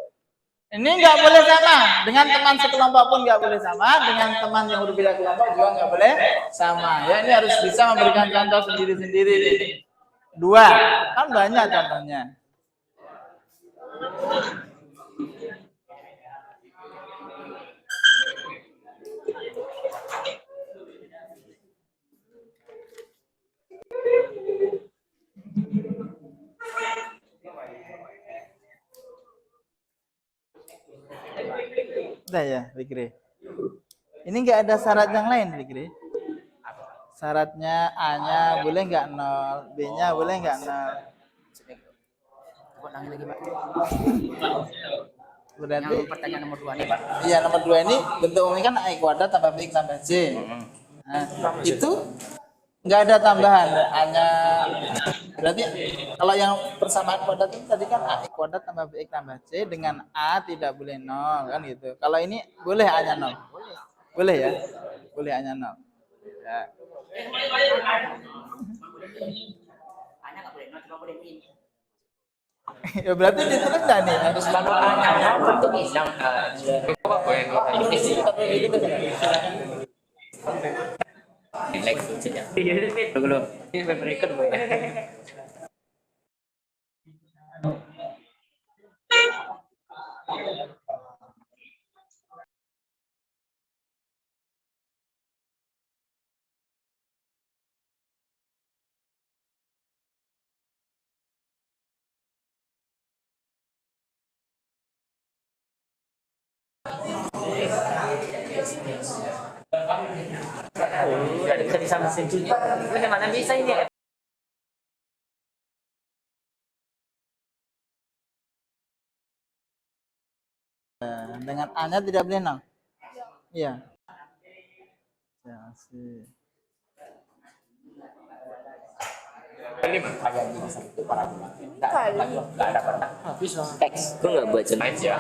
Ini nggak boleh sama dengan teman sekelompok pun nggak boleh sama, dengan teman yang berbeda kelompok juga nggak boleh sama. Ya, ini harus bisa memberikan contoh sendiri-sendiri nih. 2, kan banyak contohnya. Bisa ya, Fikri? Ini nggak ada syarat yang lain, Fikri? Syaratnya A-nya boleh nggak 0, B-nya boleh nggak 0. Ulangi lagi, Pak. Berarti Yang pertanyaan nomor 2 nih, Pak. iya, nomor 2 ini bentuk umumnya kan A kuadrat tambah B tambah C. Nah, itu nggak ada tambahan, hanya berarti kalau yang persamaan kuadrat itu tadi kan A kuadrat tambah B tambah C dengan A tidak boleh 0 kan gitu. Kalau ini boleh A-nya 0. Boleh ya? Boleh A-nya 0. Ya. Hanya nggak boleh 0, cuma boleh min. Ya berarti ditulis nggak nih? Harus Kalau A-nya bentuk hilang. Kok boleh Next saja. Belum. Ini berikut boleh. Tidak bisa disambung juga. Bagaimana bisa ini? dengan A-nya tidak boleh 0. Iya. Ya, sih. Ini kayak gini satu parabola. Enggak ada pernah. Bisa. Teks. Kok enggak buat jenis ya?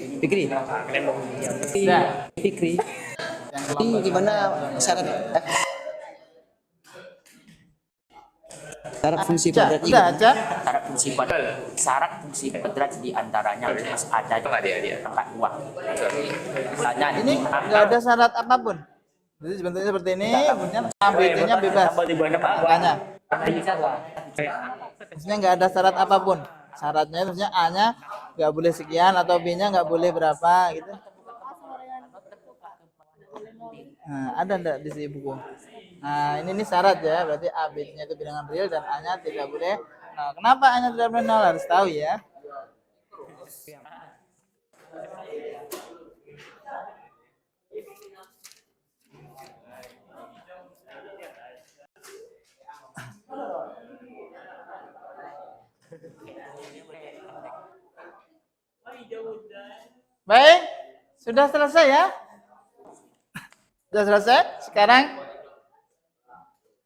Fikri. Fikri. Ini gimana syarat syarat fungsi kuadrat ini? Aja. Syarat fungsi kuadrat di antaranya harus ada angka 2. Misalnya Ini nggak ada syarat apapun. Jadi bentuknya seperti ini, bentuknya A, B-nya bebas. Makanya. Maksudnya nggak ada syarat apapun. Syaratnya maksudnya A-nya nggak boleh sekian atau B-nya nggak boleh berapa gitu. Nah, ada enggak di sini buku? Nah, ini syarat ya, berarti A, B-nya itu bilangan real dan A-nya tidak boleh. Nah, kenapa A-nya tidak boleh 0 harus tahu ya. Baik, sudah selesai ya? Sudah selesai? Sekarang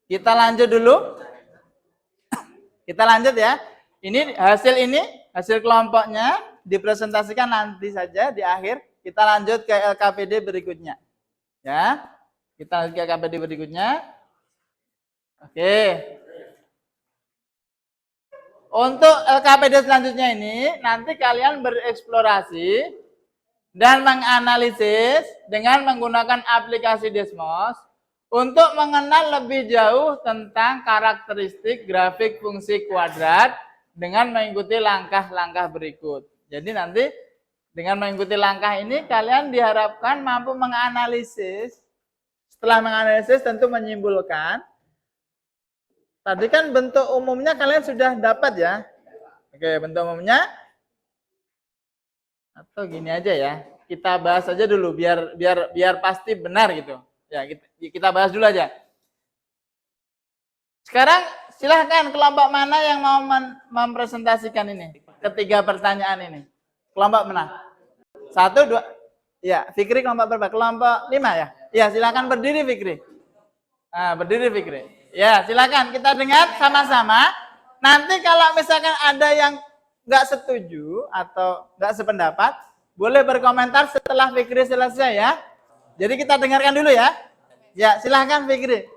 kita lanjut dulu. Kita lanjut ya. Ini hasil kelompoknya dipresentasikan nanti saja di akhir. Kita lanjut ke LKPD berikutnya. Ya. Kita lanjut ke LKPD berikutnya. Oke. Untuk LKPD selanjutnya ini nanti kalian bereksplorasi dan menganalisis dengan menggunakan aplikasi Desmos untuk mengenal lebih jauh tentang karakteristik grafik fungsi kuadrat dengan mengikuti langkah-langkah berikut. Jadi nanti dengan mengikuti langkah ini kalian diharapkan mampu menganalisis. Setelah menganalisis tentu menyimpulkan. Tadi kan bentuk umumnya kalian sudah dapat ya. Oke, bentuk umumnya. Atau gini aja ya. Kita bahas aja dulu biar pasti benar gitu. Ya, kita bahas dulu aja. Sekarang silahkan kelompok mana yang mau mempresentasikan ini? Ketiga pertanyaan ini. Kelompok mana? 1, 2. Ya, Fikri kelompok berapa? Kelompok 5 ya? Ya, silahkan berdiri Fikri. Nah, berdiri Fikri. Ya, silakan kita dengar sama-sama. Nanti kalau misalkan ada yang nggak setuju atau nggak sependapat, boleh berkomentar setelah Fikri selesai ya. Jadi kita dengarkan dulu ya. Ya, silakan Fikri.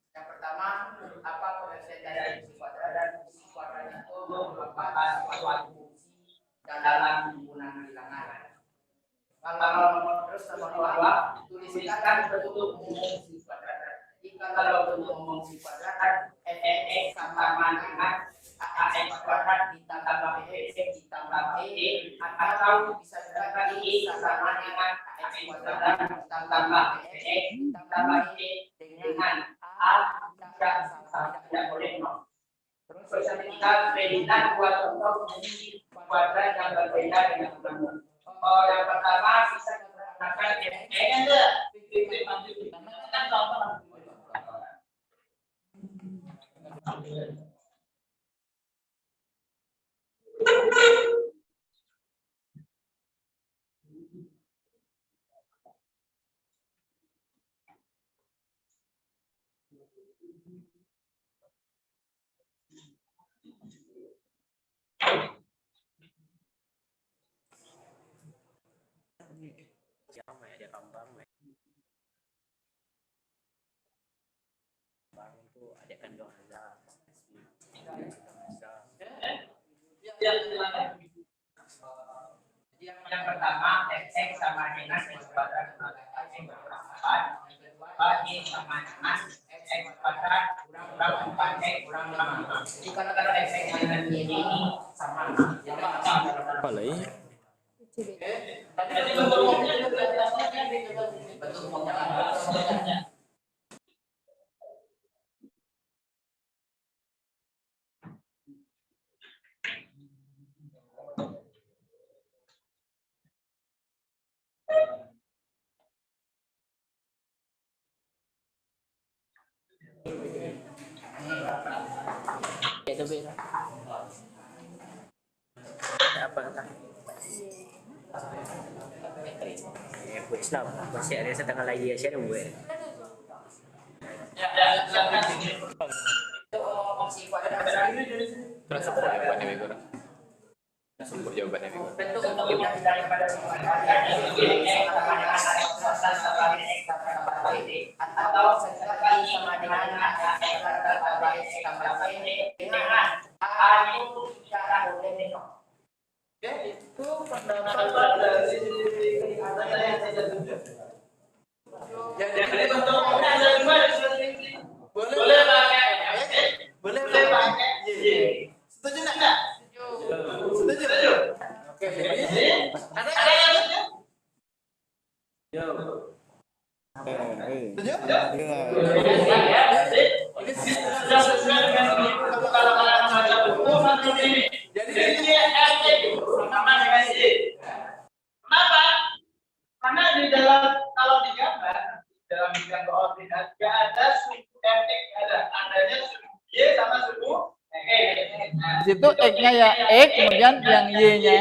Yang pertama, apa pengertian dari fungsi kuadrat dan fungsi kuadrat itu merupakan suatu fungsi dalam himpunan bilangan. Kalau terus nomor 2, tuliskan bentuk umum fungsi kuadrat. Jika kalau bentuk umum fungsi kuadrat f(x) sama dengan ax kuadrat ditambah bx ditambah e, atau bisa juga i sama dengan ax kuadrat ditambah bx ditambah e dengan a tidak boleh nol. Terus ketika berikan dua contoh menjadi kuadrat yang berbeda dengan umum. Oh, yang pertama bisa menggunakan yang pertama x sama dengan x kuadrat x kurang 4, y sama dengan x kuadrat kurang 4x kurang 5. Jika kalau x dengan y ini sama, Apa lagi? tadi bentuknya juga jelasnya kan bentuknya. Itu beda. Apa kan? Islam masih ada setengah lagi ya saya buat. Terus apa jawabannya Bego? Sumber jawabannya Bego. Bentuk daripada atau sama dengan dengan A itu cara boleh. Oke, itu pendapat dari jadi bentuknya ada dua boleh pakai boleh pakai y. Setuju enggak? Setuju. Oke, jadi ada yang setuju? Setuju? Ini sudah sesuai dengan kalau baca buku nanti ini. Jadi ini RT sama dengan Y. Kenapa? Karena di dalam kalau digambar dalam bidang koordinat nggak ada suku fx, adanya suku y sama suku Di situ x-nya ya x, kemudian yang y-nya,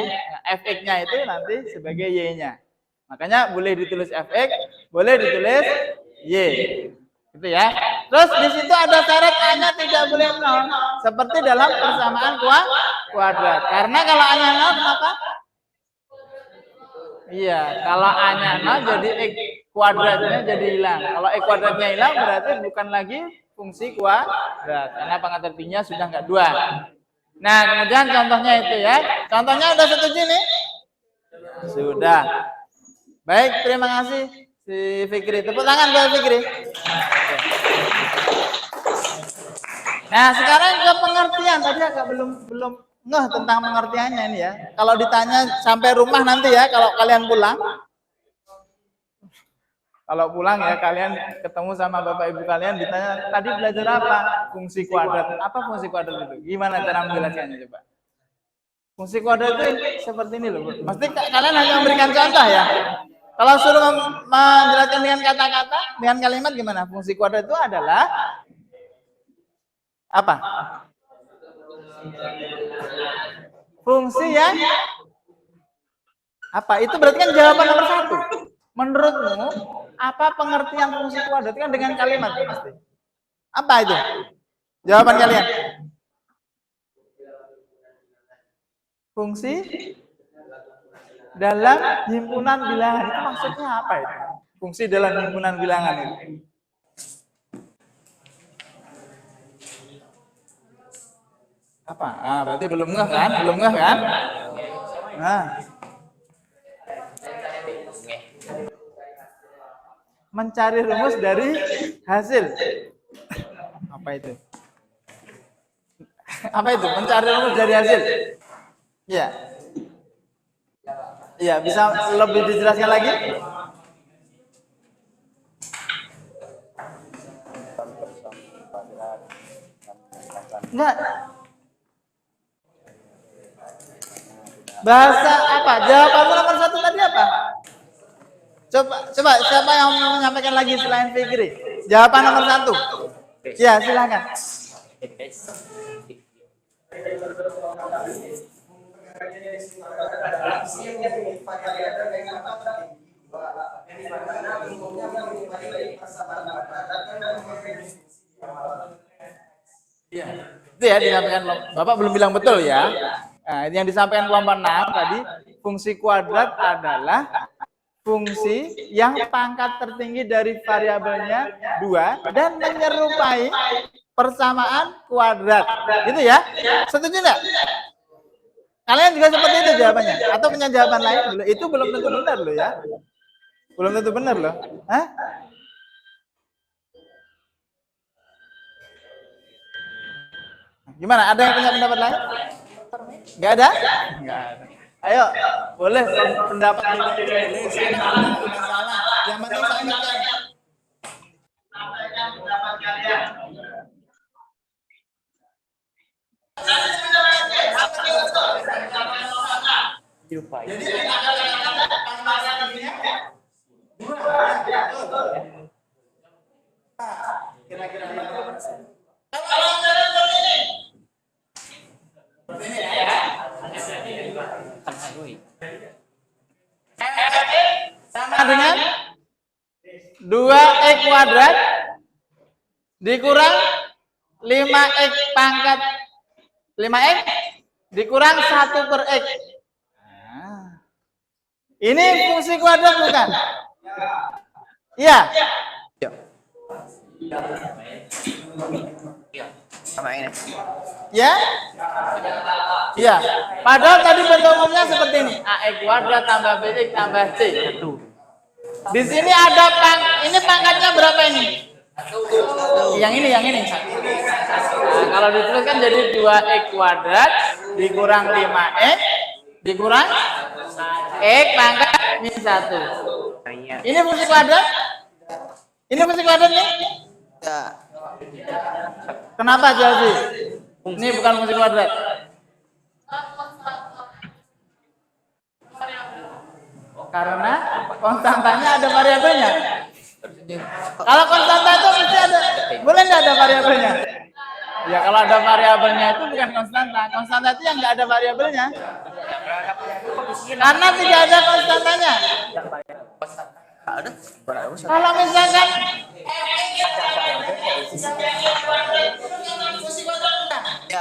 fx-nya itu nanti sebagai y-nya. Makanya boleh ditulis fx, boleh ditulis y. Gitu ya. Terus di situ ada syarat a-nya tidak boleh 0, seperti dalam persamaan kuadrat. Karena kalau a-nya 0 kenapa? Iya, kalau a-nya 0 jadi x kuadratnya jadi hilang. Kalau x kuadratnya hilang berarti bukan lagi fungsi kuadrat karena pangkat tertingginya sudah enggak 2. Nah, kemudian contohnya itu ya. Contohnya udah setuju nih? Sudah. Baik, terima kasih si Fikri. Tepuk tangan buat Fikri. Nah, sekarang ke pengertian. Tadi agak belum ngeh tentang pengertiannya ini ya. Kalau ditanya sampai rumah nanti ya, kalau kalian pulang. Kalau pulang ya kalian ketemu sama bapak ibu kalian ditanya tadi belajar apa? Fungsi kuadrat. Apa fungsi kuadrat itu? Gimana cara menjelaskannya coba? Fungsi kuadrat itu seperti ini loh. Pasti kalian hanya memberikan contoh ya. Kalau suruh menjelaskan dengan kata-kata, dengan kalimat gimana? Fungsi kuadrat itu adalah apa? Fungsi yang apa? Itu berarti kan jawaban nomor 1. Menurutmu apa pengertian fungsi kuadrat kan dengan kalimat pasti? Apa itu? Jawaban kalian? Fungsi dalam himpunan bilangan itu maksudnya apa itu? Fungsi dalam himpunan bilangan itu? Apa? Ah, berarti belum ngeh kan? Belum ngeh kan? Nah. Mencari rumus dari hasil. Apa itu? Apa itu? Mencari rumus dari hasil. Iya. Iya, bisa lebih dijelaskan lagi? Enggak. Bahasa apa? Jawabanmu nomor 1 tadi apa? Coba siapa yang mau menyampaikan lagi selain Fikri? Jawaban nomor 1. Ya, silakan. Itu ya disampaikan Bapak belum bilang betul ya. Nah, yang disampaikan kelompok 6 tadi, fungsi kuadrat adalah fungsi yang pangkat tertinggi dari variabelnya 2 dan menyerupai persamaan kuadrat. Gitu ya? Setuju enggak? Kalian juga seperti itu jawabannya? Atau punya jawaban lain? Itu belum tentu benar loh ya. Belum tentu benar loh. Hah? Gimana? Ada yang punya pendapat lain? Enggak ada? Enggak ada. Ayo, boleh pendapat ini. Salah. Yang penting sampaikan. Sampaikan pendapat kalian. Jadi kira-kira sama dengan 2x kuadrat dikurang 5x pangkat 5x dikurang 1 per x. Ini fungsi kuadrat bukan? Iya. Sama ini. Ya? Iya. Padahal tadi bentuk umumnya seperti ini. AX kuadrat tambah BX tambah C. Di sini ada ini pangkatnya berapa ini? Yang ini. Nah, kalau dituliskan jadi 2x kuadrat dikurang 5x dikurang x pangkat min 1. Ini fungsi kuadrat? Ini fungsi kuadrat nih? Ya. Kenapa jadi? Ini bukan fungsi kuadrat. Karena konstantanya ada variabelnya. Kalau konstanta itu mesti ada, boleh nggak ada variabelnya? Ya kalau ada variabelnya itu bukan konstanta. Konstanta itu yang nggak ada variabelnya. Karena tidak ada konstantanya. Kalau misalkan Ya.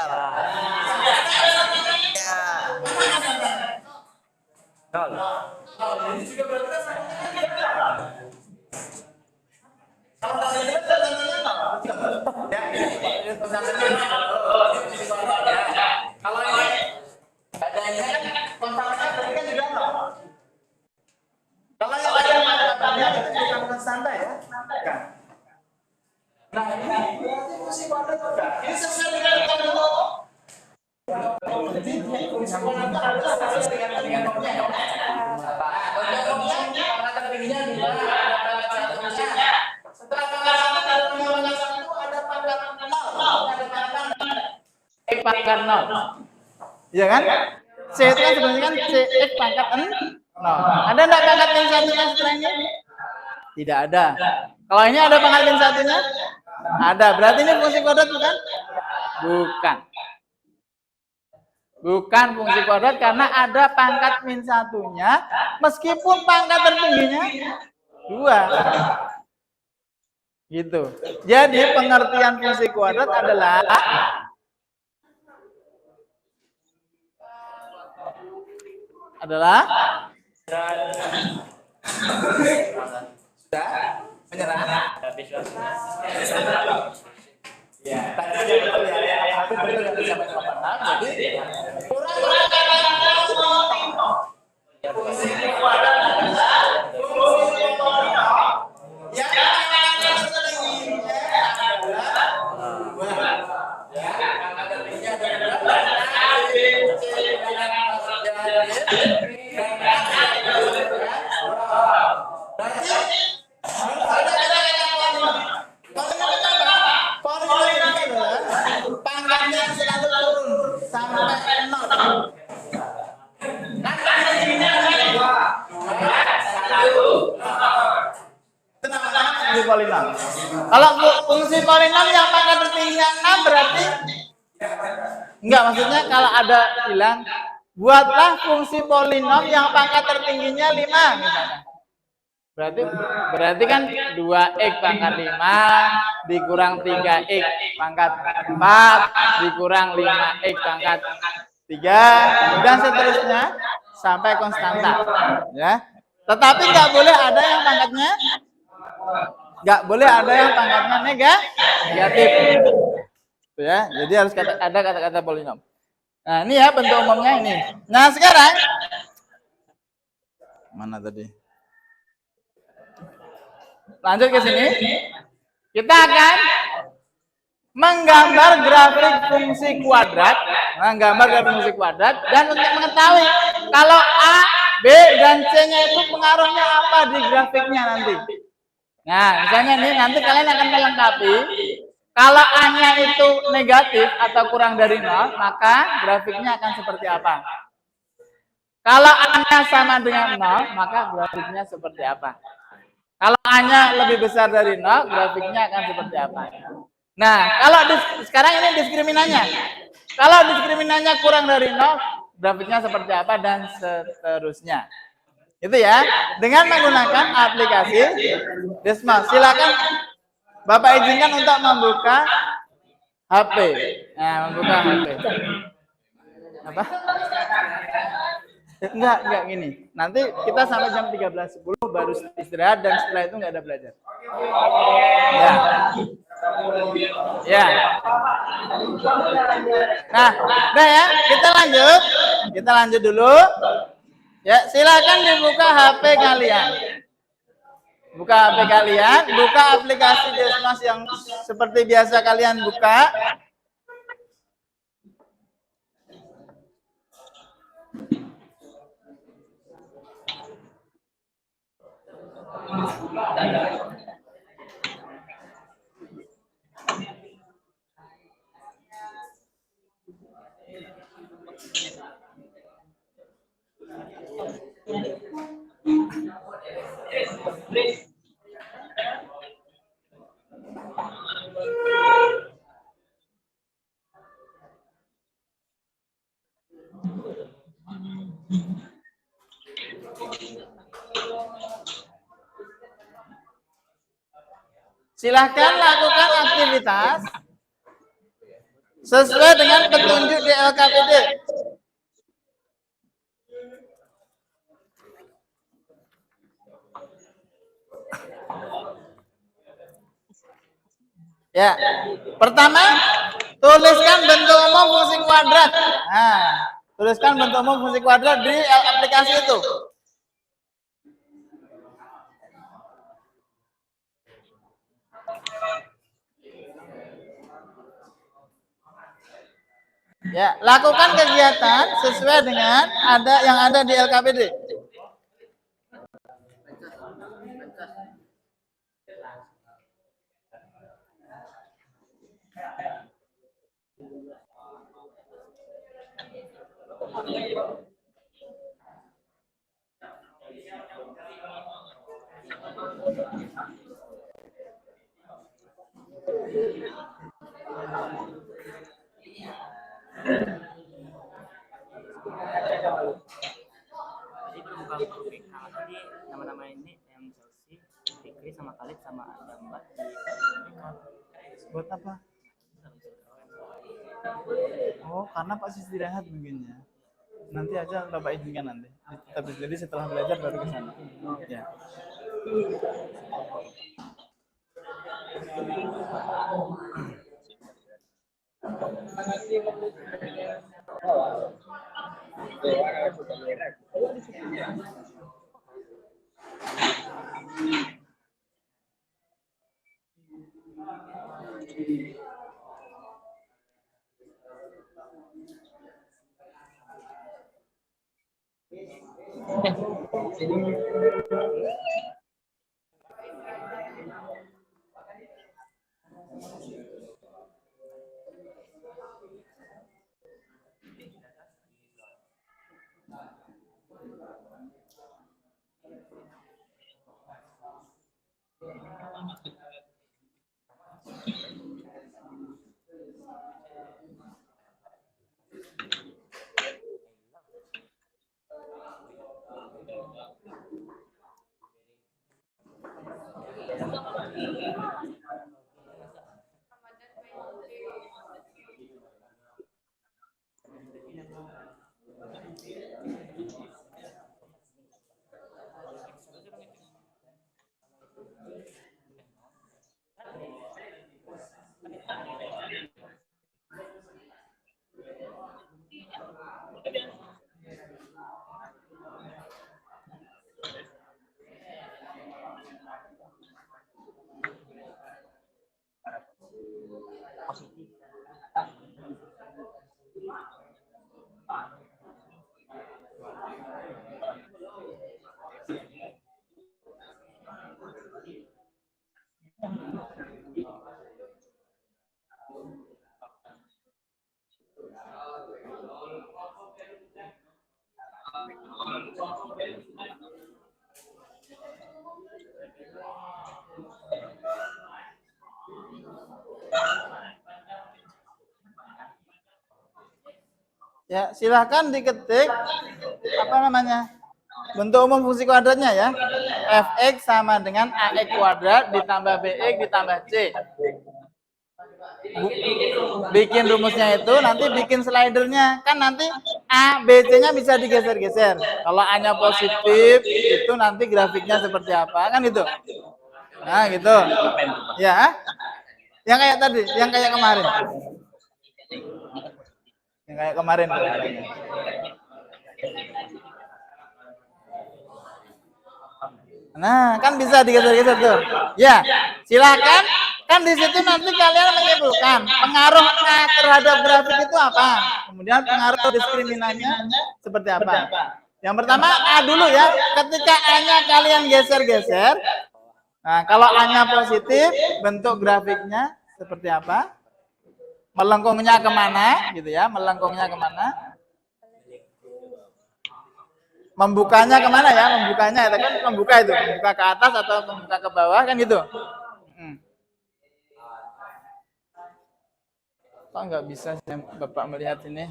Kalau ini adanya konstanta tadi kan juga nol. Kalau yang ada variabelnya itu bukan konstanta ya. Nah ini fungsi kuadrat juga. Ini sesuai dengan bentuk. Jadi fungsi kuadrat adalah harus dengan nomornya ya. Bentuknya pangkat tertingginya 2, ada pangkat satunya. Setelah pangkat 1 ada pangkat 1 itu ada pangkat 0. Ada pangkat x pangkat 0. Iya kan? C itu kan sebenarnya kan CX pangkat 0. Ada enggak pangkat min 1-nya setelah ini? Tidak ada. Kalau ini ada pangkat min 1-nya? Ada. Berarti ini fungsi kuadrat bukan? Bukan. Bukan fungsi kuadrat karena ada pangkat min 1-nya meskipun pangkat tertingginya 2. Gitu. Jadi pengertian fungsi kuadrat adalah sudah menyerah. Ya, tadi betul ya. Aku betul yang disampaikan Bapak Nam. Jadi kurang fungsi kuadrat adalah fungsi polinom yang pangkat tertingginya adalah 2. Ya, pangkat tertingginya adalah 2. Pangkatnya polinom. Kalau fungsi polinom yang pangkat tertingginya 6 berarti enggak, maksudnya kalau ada bilang buatlah fungsi polinom yang pangkat tertingginya 5 misalkan. Berarti kan 2x pangkat 5 dikurang 3x pangkat 4 dikurang 5x pangkat 3 dan seterusnya sampai konstanta, ya. Tetapi nggak boleh ada yang pangkatnya negatif. Ya, jadi harus ada kata-kata polinom. Nah, ini ya bentuk umumnya ini. Nah, sekarang mana tadi? Lanjut ke sini. Kita akan menggambar grafik fungsi kuadrat, dan untuk mengetahui kalau A, B, dan C-nya itu pengaruhnya apa di grafiknya nanti. Nah, misalnya nih nanti kalian akan melengkapi kalau A-nya itu negatif atau kurang dari 0, maka grafiknya akan seperti apa. Kalau A-nya sama dengan 0, maka grafiknya seperti apa. Kalau A-nya lebih besar dari 0, grafiknya akan seperti apa. Nah, kalau sekarang ini diskriminannya. Kalau diskriminannya kurang dari 0, grafiknya seperti apa dan seterusnya. Itu ya, dengan menggunakan aplikasi Desmos. Silakan Bapak izinkan untuk membuka HP. Nah, membuka HP. Apa? Enggak gini. Nanti kita sampai jam 13.10 baru istirahat dan setelah itu enggak ada belajar. Ya. Ya. Nah, udah ya, kita lanjut dulu. Ya, silakan dibuka HP kalian. Buka HP kalian, buka aplikasi Desmos yang seperti biasa kalian buka. Silahkan lakukan aktivitas sesuai dengan petunjuk di LKPD. Ya, pertama tuliskan bentuk umum fungsi kuadrat. Nah, tuliskan bentuk umum fungsi kuadrat di aplikasi itu. Ya, lakukan kegiatan sesuai dengan yang ada di LKPD. Tadi nama-nama ini yang Chelsea, Fikri sama Khalid sama Gambar Buat apa? Oh, karena Pak istirahat mungkin ya. Nanti aja Bapak izinkan nanti. Tapi jadi setelah belajar baru ke sana. Ya. Ya, silahkan diketik apa namanya? Bentuk umum fungsi kuadratnya ya. Fx sama dengan ax kuadrat ditambah bx ditambah c. Bikin rumusnya itu, nanti bikin slidernya. Kan nanti A, B, C-nya bisa digeser-geser. Kalau A-nya positif, itu nanti grafiknya seperti apa. Kan gitu. Nah, gitu. Ya. Yang kayak tadi, yang kayak kemarin. Yang kayak kemarin. Nah, kan bisa digeser-geser tuh. Ya, silakan. Kan di situ nanti kalian menyimpulkan pengaruh A terhadap grafik itu apa. Kemudian pengaruh diskriminannya seperti apa. Yang pertama A dulu ya. Ketika A-nya kalian geser-geser, nah kalau A-nya positif, bentuk grafiknya seperti apa? Melengkungnya kemana, gitu ya? Melengkungnya kemana? Membukanya kemana ya? Membukanya itu kan membuka itu, membuka ke atas atau membuka ke bawah kan gitu. Kok nggak bisa Bapak melihat ini?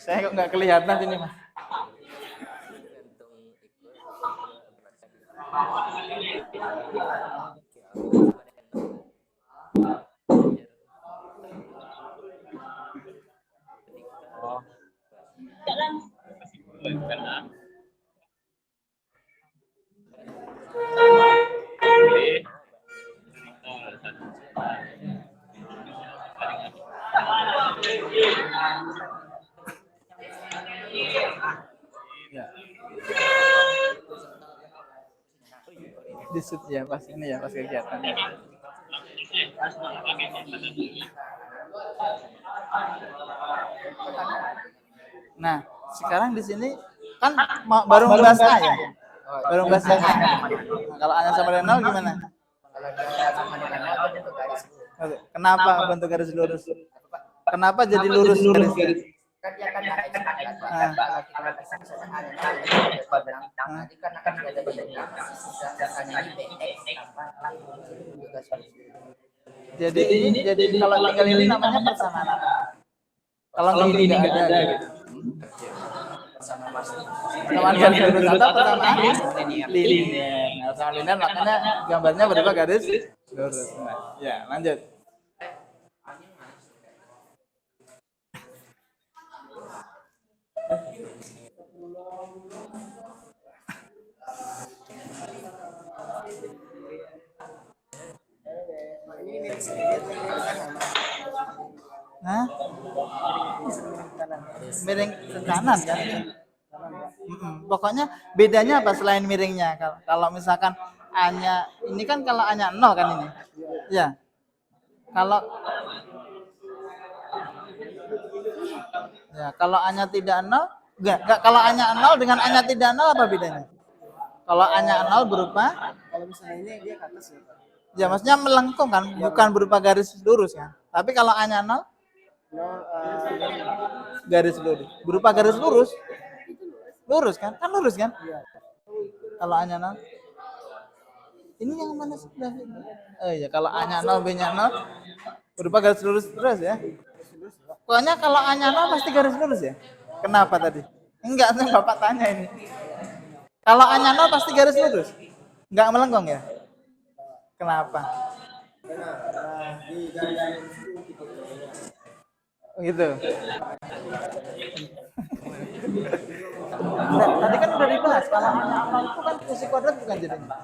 Saya kok nggak kelihatan sini Mas. Disut ya pas ini ya pas kegiatan. Nah, sekarang di sini kan baru membahas A ya. Baru membahas A. Nah, kalau A sama dengan 0 gimana? Kenapa bentuk garis lurus? Kenapa jadi lurus garisnya? Kan dia kan ada kalau kita bisa nanti kan akan ada bedanya sedangkan ini bx jadi ini kalau tinggal ini namanya persamaan apa? Kalau ini nggak ada gitu. Persamaan garis lurus atau persamaan linear. Nah, persamaan linear makanya gambarnya berupa garis lurus. Nah, ya lanjut. Hah? Miring ke kanan kan? Pokoknya bedanya apa selain miringnya? Kalau misalkan A-nya ini kan kalau A-nya 0 kan ini. Ya. Kalau A-nya tidak 0, enggak kalau A-nya 0 dengan A-nya tidak 0 apa bedanya? Kalau A-nya 0 berupa Kalau misalnya ini dia ke atas ya. Ya maksudnya melengkung kan, bukan berupa garis lurus kan. Tapi kalau A-nya 0 Garis lurus. Berupa garis lurus. Lurus kan? Kan lurus kan? Kalau A-nya 0. Ini yang mana sebelah ini? Oh iya, kalau A-nya 0, B-nya 0 berupa garis lurus terus ya. Pokoknya kalau A-nya 0 pasti garis lurus ya. Kenapa tadi? Enggak, tuh Bapak tanya ini. Kalau A-nya 0 pasti garis lurus. Enggak melengkung ya? Kenapa? Gitu. Nah, tadi kan udah dibahas kalau A-nya 0 itu kan fungsi kuadrat bukan jadinya.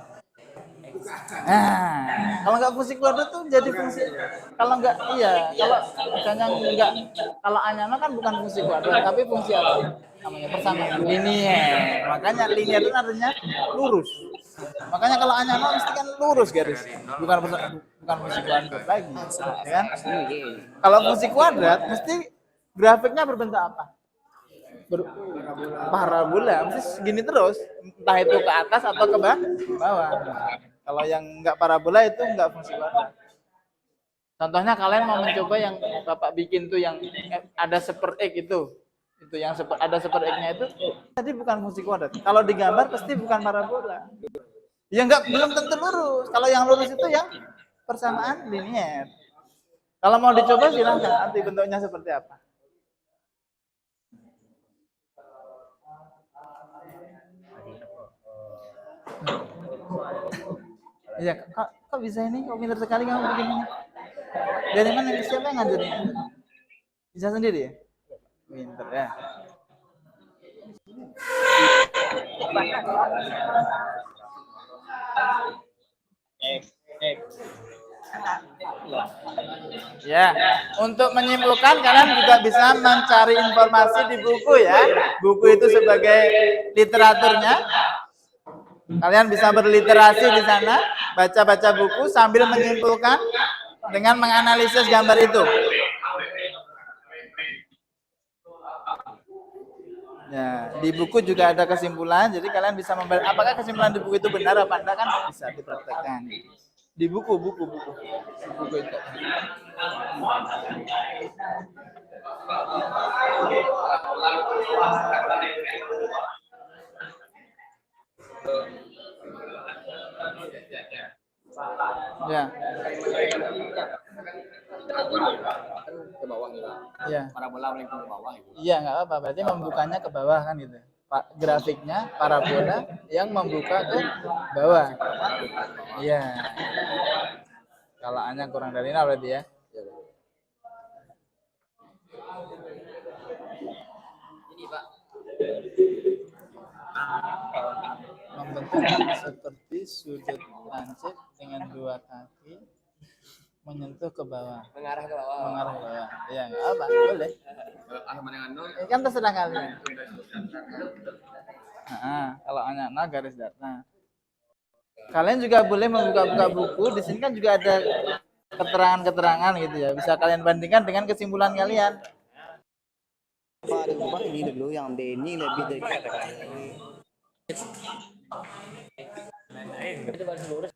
Nah, kalau nggak fungsi kuadrat tuh jadi fungsi. Kalau nggak, iya. Kalau misalnya nggak, kalau A-nya 0 kan bukan fungsi kuadrat, tapi fungsi apa? Namanya persamaan linier. Makanya linier itu artinya lurus. Makanya kalau A-nya 0 mesti kan lurus garis, bukan fungsi kuadrat lagi, ya kan? Kalau fungsi kuadrat mesti grafiknya berbentuk apa? Parabola, mesti segini terus, entah itu ke atas atau ke bawah. Kalau yang enggak parabola itu enggak fungsi kuadrat. Contohnya kalian mau mencoba yang Bapak bikin tuh yang ada super X itu yang ada super X-nya itu tadi bukan fungsi kuadrat. Kalau digambar pasti bukan parabola. Ya enggak, belum tentu lurus. Kalau yang lurus itu yang persamaan linier. Kalau mau dicoba silahkan, nanti bentuknya seperti apa. Iya, kok bisa ini? Kok pintar sekali kamu bikin ini? Dari mana? Siapa yang ngajarin? Bisa sendiri ya? Pintar ya. Ya, untuk menyimpulkan kalian juga bisa mencari informasi di buku ya. Buku itu sebagai literaturnya. Kalian bisa berliterasi di sana, baca-baca buku sambil menyimpulkan dengan menganalisis gambar itu. Ya, di buku juga ada kesimpulan, jadi kalian bisa membaca apakah kesimpulan di buku itu benar apa enggak kan bisa dipraktekkan. Di buku itu. Ya. Ke bawah gitu. Ya. Parabola melengkung ke bawah gitu. Iya, nggak apa-apa. Berarti membukanya ke bawah kan gitu. Grafiknya parabola yang membuka ke bawah. Iya. Kalau A-nya kurang dari 0 berarti ya. Ini Pak. Membentuk seperti sudut lancip dengan dua kaki menyentuh ke bawah. Mengarah ke bawah. Mengarah ke bawah. Iya, nggak apa, boleh. Sama dengan 0. Kan terserah kalian. Nah, kalau A-nya 0 garis datar. Kalian juga boleh membuka-buka buku. Di sini kan juga ada keterangan-keterangan gitu ya. Bisa kalian bandingkan dengan kesimpulan kalian. Pak ini dulu yang D ini lebih dari Itu baris lurus.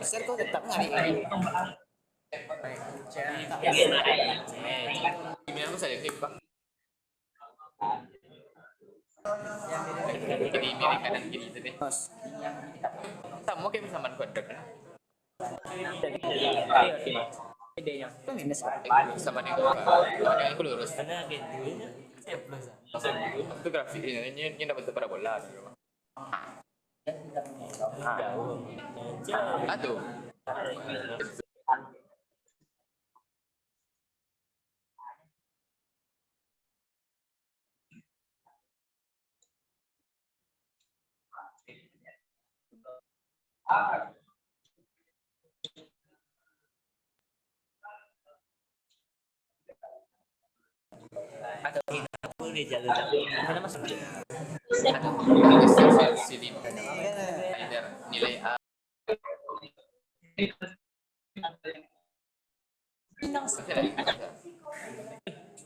besar kok tetap hari ini. Gimana aku saja klip Pak? Kiri miring kanan kiri itu deh. Sama kayak persamaan kuadrat kan? Idenya itu minus Pak. Sama dengan aku lurus. Itu grafik ini dapat parabola. Aduh. Indonesia tuh. Mana masuk? versi 5 nilai A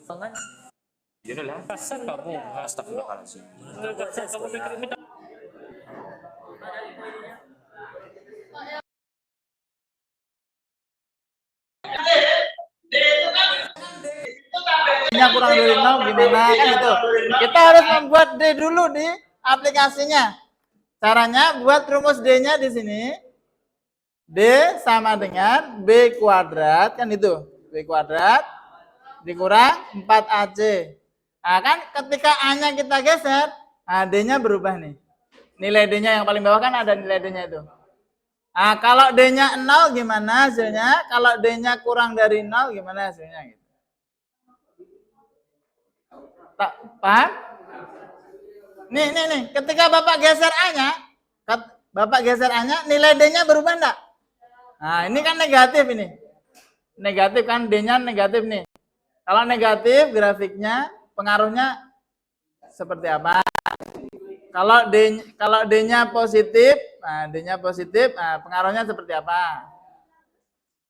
Jangan gitu lah. kasar kamu. Astagfirullahaladzim. D-nya kurang dari 0 gimana kan itu. Kita harus membuat D dulu di aplikasinya. Caranya buat rumus D-nya di sini. D sama dengan B kuadrat kan itu. B kuadrat dikurang 4AC. Nah kan ketika A-nya kita geser, nah D-nya berubah nih. Nilai D-nya yang paling bawah kan ada nilai D-nya itu. Nah kalau D-nya 0 gimana hasilnya? Kalau D-nya kurang dari 0 gimana hasilnya? Gitu. Tak, paham? Nih. Ketika Bapak geser A-nya, nilai D-nya berubah enggak? Nah, ini kan negatif ini. Negatif kan, D-nya negatif nih. Kalau negatif, grafiknya, pengaruhnya seperti apa? Kalau D-nya positif, nah, pengaruhnya seperti apa?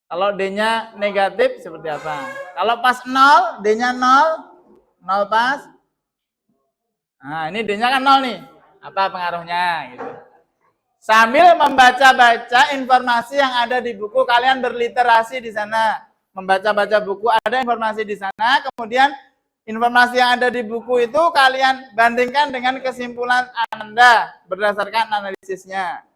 Kalau D-nya negatif, seperti apa? Kalau pas 0, D-nya 0 pas. Nah, ini D-nya kan 0 nih. Apa pengaruhnya gitu. Sambil membaca-baca informasi yang ada di buku, kalian berliterasi di sana. Membaca-baca buku, ada informasi di sana, kemudian informasi yang ada di buku itu kalian bandingkan dengan kesimpulan Anda berdasarkan analisisnya.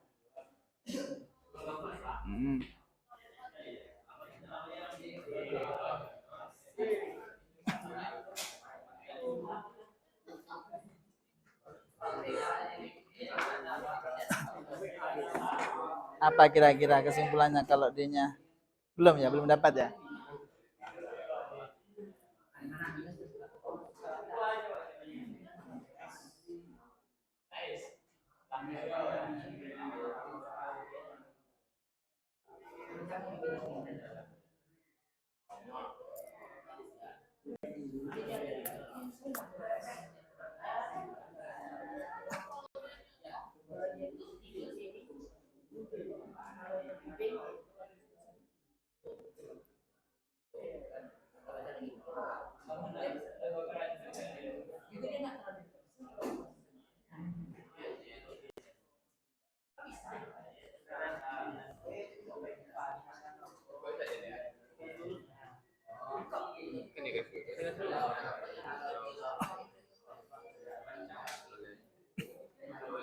Apa kira-kira kesimpulannya kalau D-nya? Belum dapat ya?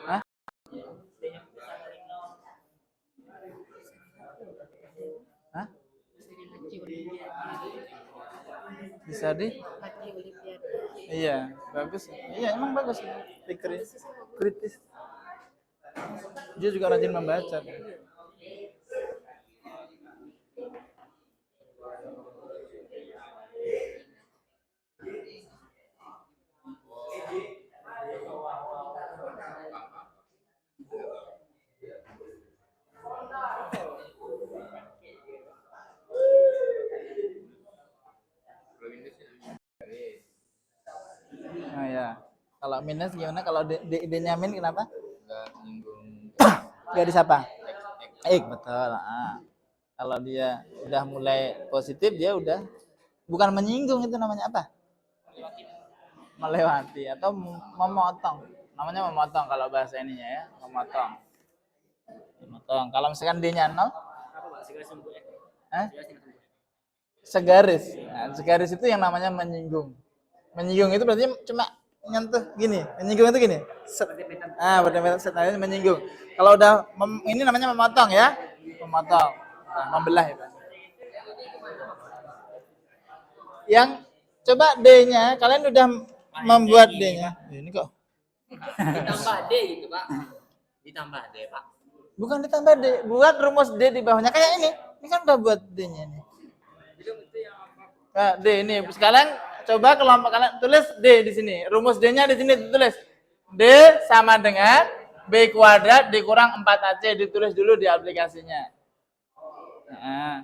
Hah? Hah? Bisa di? Iya, bagus. Iya, emang bagus. Kritis. Dia juga rajin membaca. Nah ya, kalau minus gimana? Kalau D-nya min kenapa? Enggak menyinggung Gak di siapa? Betul. Nah, kalau dia udah mulai positif, dia udah bukan menyinggung, itu namanya apa? Melewati atau memotong. Namanya memotong kalau bahasa ininya ya, memotong. Kalau misalkan D-nya 0, segaris. Nah, segaris itu yang namanya menyinggung. Menyinggung itu berarti cuma nyentuh gini. Menyinggung itu gini. Berdempetan menyinggung. Kalau udah ini namanya memotong ya. Memotong. Nah, membelah ya, Pak. Yang coba D-nya, kalian udah membuat D-nya. Ini kok. Ditambah D gitu, Pak. Ditambah D, Pak. Bukan ditambah D, buat rumus D di bawahnya kayak ini. Ini kan udah buat D-nya nih. Nah, D ini sekarang coba kelompok kalian tulis D di sini. Rumus D-nya di sini ditulis. D sama dengan B kuadrat dikurang 4AC, ditulis dulu di aplikasinya. Nah.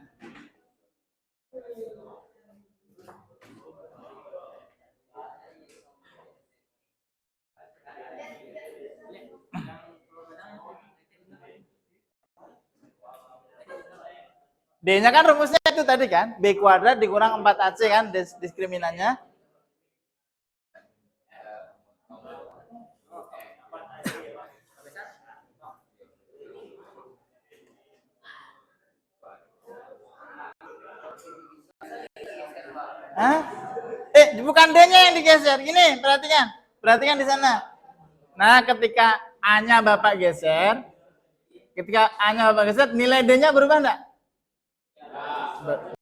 D-nya kan rumusnya itu tadi kan, B kuadrat dikurang 4AC kan diskriminannya. Hah? Bukan D-nya yang digeser. Gini, perhatikan. Perhatikan di sana. Nah, ketika A-nya Bapak geser, nilai D-nya berubah enggak?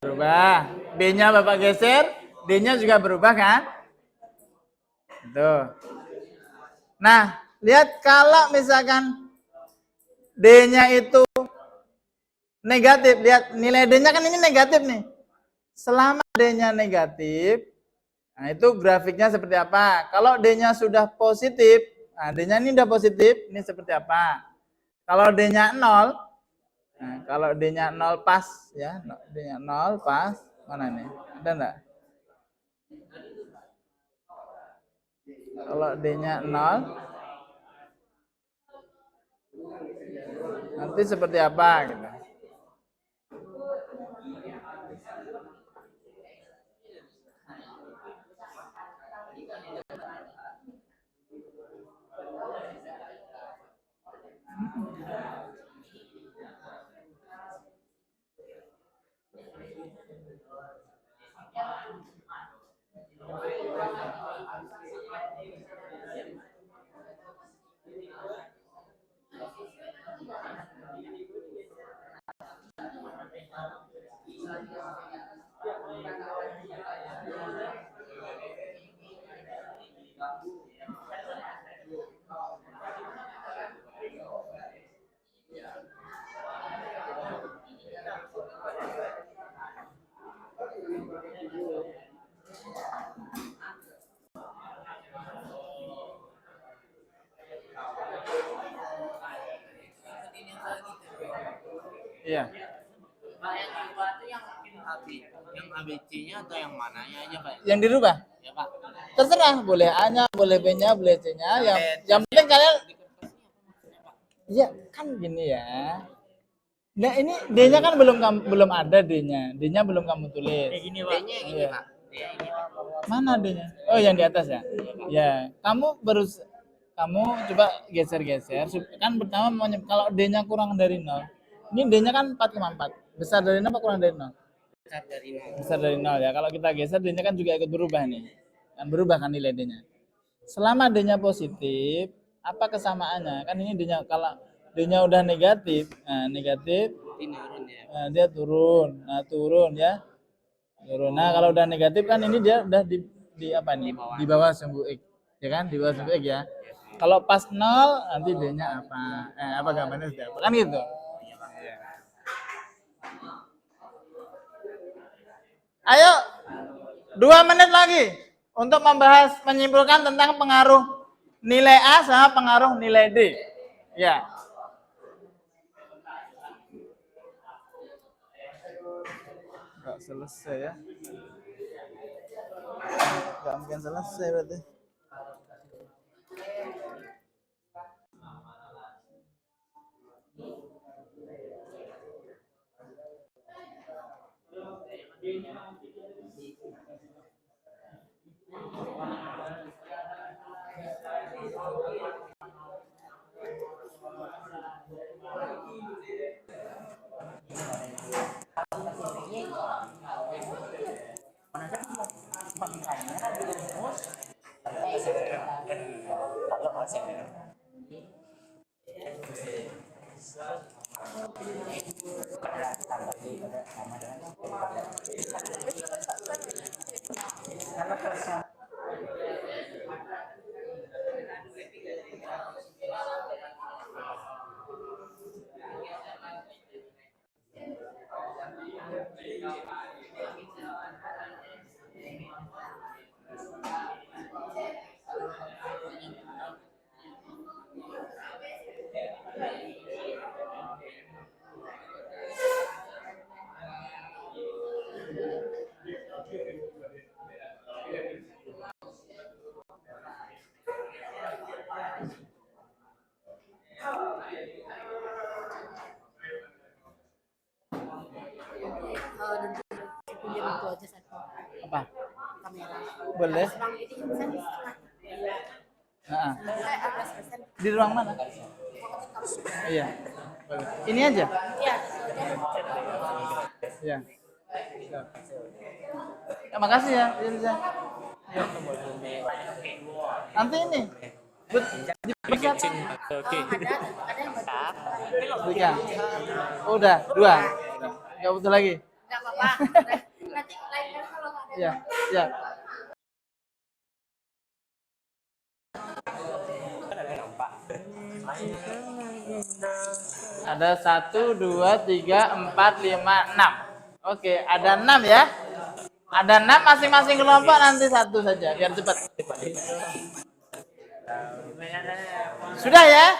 Berubah. B-nya Bapak geser, D-nya juga berubah kan? Tuh. Nah, lihat kalau misalkan D-nya itu negatif, lihat nilai D-nya kan ini negatif nih. Selama D-nya negatif, nah itu grafiknya seperti apa? Kalau D-nya sudah positif, nah D-nya ini udah positif, ini seperti apa? Kalau D-nya 0, nah kalau D-nya 0 pas ya, D-nya 0 pas, mana nih? Ada enggak? Kalau D-nya 0, nanti seperti apa gitu. Iya. Pak, yang dirubah itu yang ABC-nya atau yang mananya aja, Pak? Yang dirubah? Ya, Pak. Terserah, boleh A-nya, boleh B-nya, boleh C-nya. Yang penting kalian, ya kan gini ya. Nah ini D-nya kan belum ada D-nya. D-nya belum kamu tulis. Gini, Pak. D-nya yang ini, Iya. Pak. D yang ini, Pak. Mana D-nya? Oh yang di atas ya. Ya, kamu coba geser-geser. Kan pertama kalau D-nya kurang dari 0. Ini D-nya kan 4,4. Besar dari 0 apa kurang dari 0? Besar dari 0. Besar dari 0 ya. Kalau kita geser D-nya kan juga ikut berubah nih. Kan berubah kan nilai D-nya. Selama D-nya positif, apa kesamaannya? Kan ini D-nya, kalau D-nya udah negatif, nah negatif, Ini turun ya. nah, dia turun. Nah, turun ya. Turun. Nah, kalau udah negatif kan ini dia udah di apa nih? Di bawah sumbu X. Ya kan? Di bawah sumbu X ya. Kalau pas 0 nanti D-nya apa? Apa gambarnya sudah apa? Kan gitu. Ayo, 2 menit lagi untuk membahas, menyimpulkan tentang pengaruh nilai A sama pengaruh nilai D. Ya. Nggak selesai ya. Nggak mungkin selesai berarti. Itu aja satu Apa? kamera. Boleh. Bang ini kan setengah. Heeh. 11%. Di ruang mana? Iya. Boleh. Ini aja? Iya. Iya. Ya, makasih ya, Irza. Ya. Nanti ini. Dipersiapkan. Oke. Ada yang baca. Tiga. Oh, udah, 2. Enggak butuh lagi. Enggak apa-apa. Nanti lain kali kalau ada. Iya, iya. Ada 1, 2, 3, 4, 5, 6. Oke, ada 6 ya. Ada 6 masing-masing kelompok, nanti 1 saja biar cepat. Sudah ya?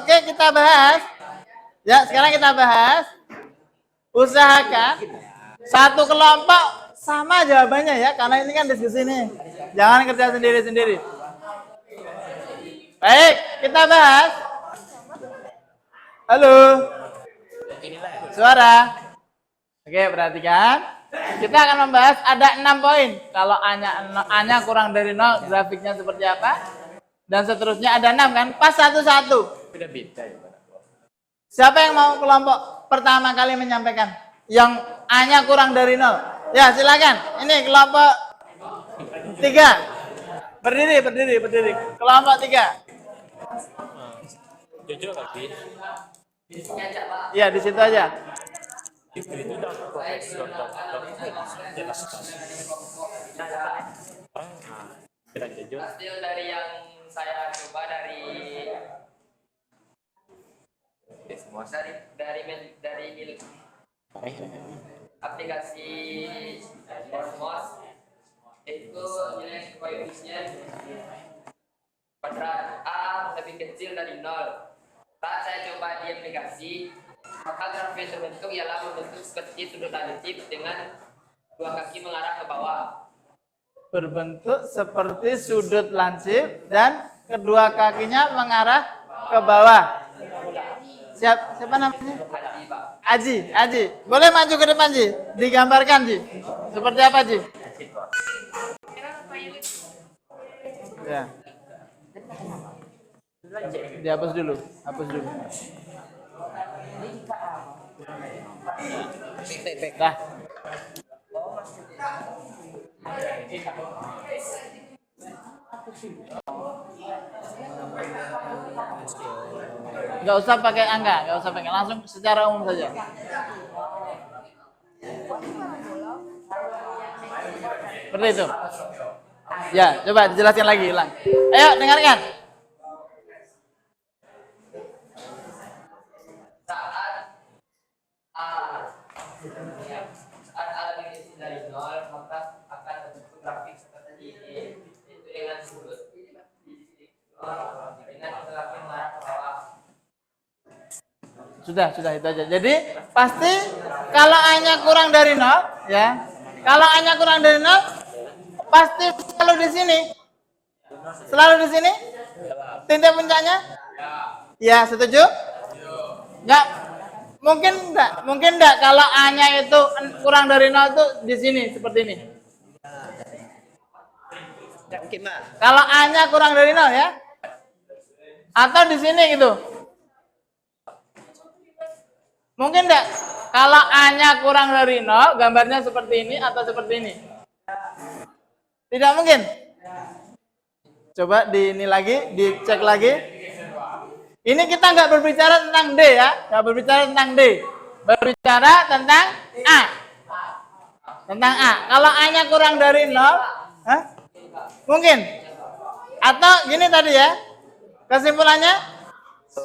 Oke, kita bahas. Ya, sekarang kita bahas. Usahakan satu kelompok sama jawabannya ya, karena ini kan diskusi nih. Jangan kerja sendiri-sendiri. Baik, kita bahas. Halo. Suara. Oke, perhatikan. Kita akan membahas ada 6 poin. Kalau A-nya kurang dari 0, grafiknya seperti apa? Dan seterusnya ada 6 kan? Pas satu-satu. Beda-beda ya. Siapa yang mau kelompok pertama kali menyampaikan? Yang A-nya kurang dari 0. Ya, silakan. Ini kelompok 3. Berdiri. Kelompok 3. Jujur lagi. Ya, di situ aja. Itu udah profesor dokter jelaskan. Kita jujur. Hasil dari yang saya coba dari aplikasi Cosmos itu nilai koefisien kuadrat A lebih kecil dari 0. Saat saya coba di aplikasi, maka graf yang terbentuk ialah membentuk seperti sudut lancip dengan 2 kaki mengarah ke bawah. Berbentuk seperti sudut lancip dan kedua kakinya mengarah ke bawah. Siapa namanya? Haji, Pak. Aji. Boleh maju ke depan, Ji. Digambarkan, Ji. Seperti apa, Ji? Ya. Dihapus dulu. Dah. Nggak usah pakai angka, langsung secara umum saja. Seperti itu. Ya, coba dijelaskan lagi, ulang. Ayo, dengarkan. Saat A lebih kecil dari 0, maka akan terbentuk grafik seperti ini. Itu dengan sudut dengan grafik mengarah ke bawah. Sudah itu aja. Jadi pasti kalau A-nya kurang dari 0, ya. Kalau A-nya kurang dari 0, pasti selalu di sini. Titik puncaknya? Ya, setuju? Enggak. Mungkin enggak kalau A-nya itu kurang dari 0 itu di sini seperti ini. Kalau A-nya kurang dari 0 ya. Atau di sini gitu. Mungkin enggak kalau A-nya kurang dari 0, gambarnya seperti ini atau seperti ini? Tidak mungkin. Coba dicek lagi. Ini kita nggak berbicara tentang D ya, nggak berbicara tentang D. Berbicara tentang A. Kalau A-nya kurang dari 0, mungkin. Atau gini tadi ya, kesimpulannya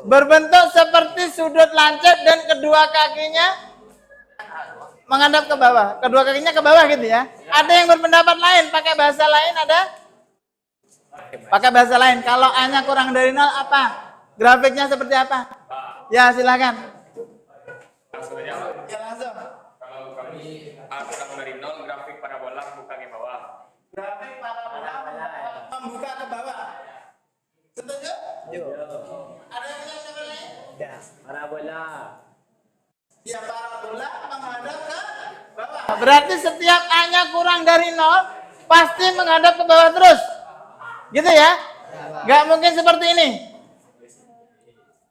berbentuk seperti sudut lancip dan kedua kakinya menghadap ke bawah. Kedua kakinya ke bawah gitu ya. Ada yang berpendapat lain, pakai bahasa lain ada? Pakai bahasa lain. Kalau A-nya kurang dari 0 apa? Grafiknya seperti apa? Ya, silakan. Langsung aja, Pak. Ya, langsung. Kalau kami A kurang dari 0, grafik parabola buka ke bawah. Grafik parabola membuka ke bawah. Setuju? Ada yang bisa siapa lain? Ya, parabola. Ya, parabola menghadap ke bawah. Berarti setiap A-nya kurang dari 0, pasti menghadap ke bawah terus. Gitu ya? Nggak mungkin seperti ini.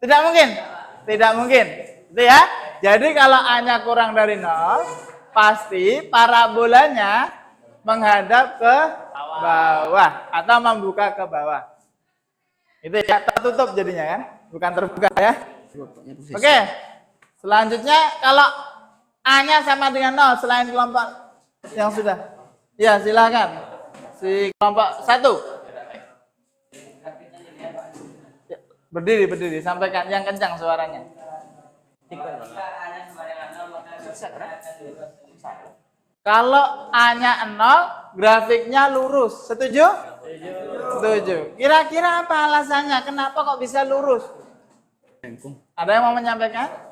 Tidak mungkin? Tidak mungkin. Gitu ya? Jadi kalau A-nya kurang dari 0, pasti parabolanya menghadap ke bawah atau membuka ke bawah. Itu ya, tertutup jadinya kan? Bukan terbuka ya. Oke. Selanjutnya kalau A-nya sama dengan 0 selain kelompok yang sudah. Ya, silakan. Si kelompok 1. Ya, berdiri, sampaikan yang kencang suaranya. Kalau A-nya 0, grafiknya lurus. Setuju? Setuju. Kira-kira apa alasannya? Kenapa kok bisa lurus? Ada yang mau menyampaikan?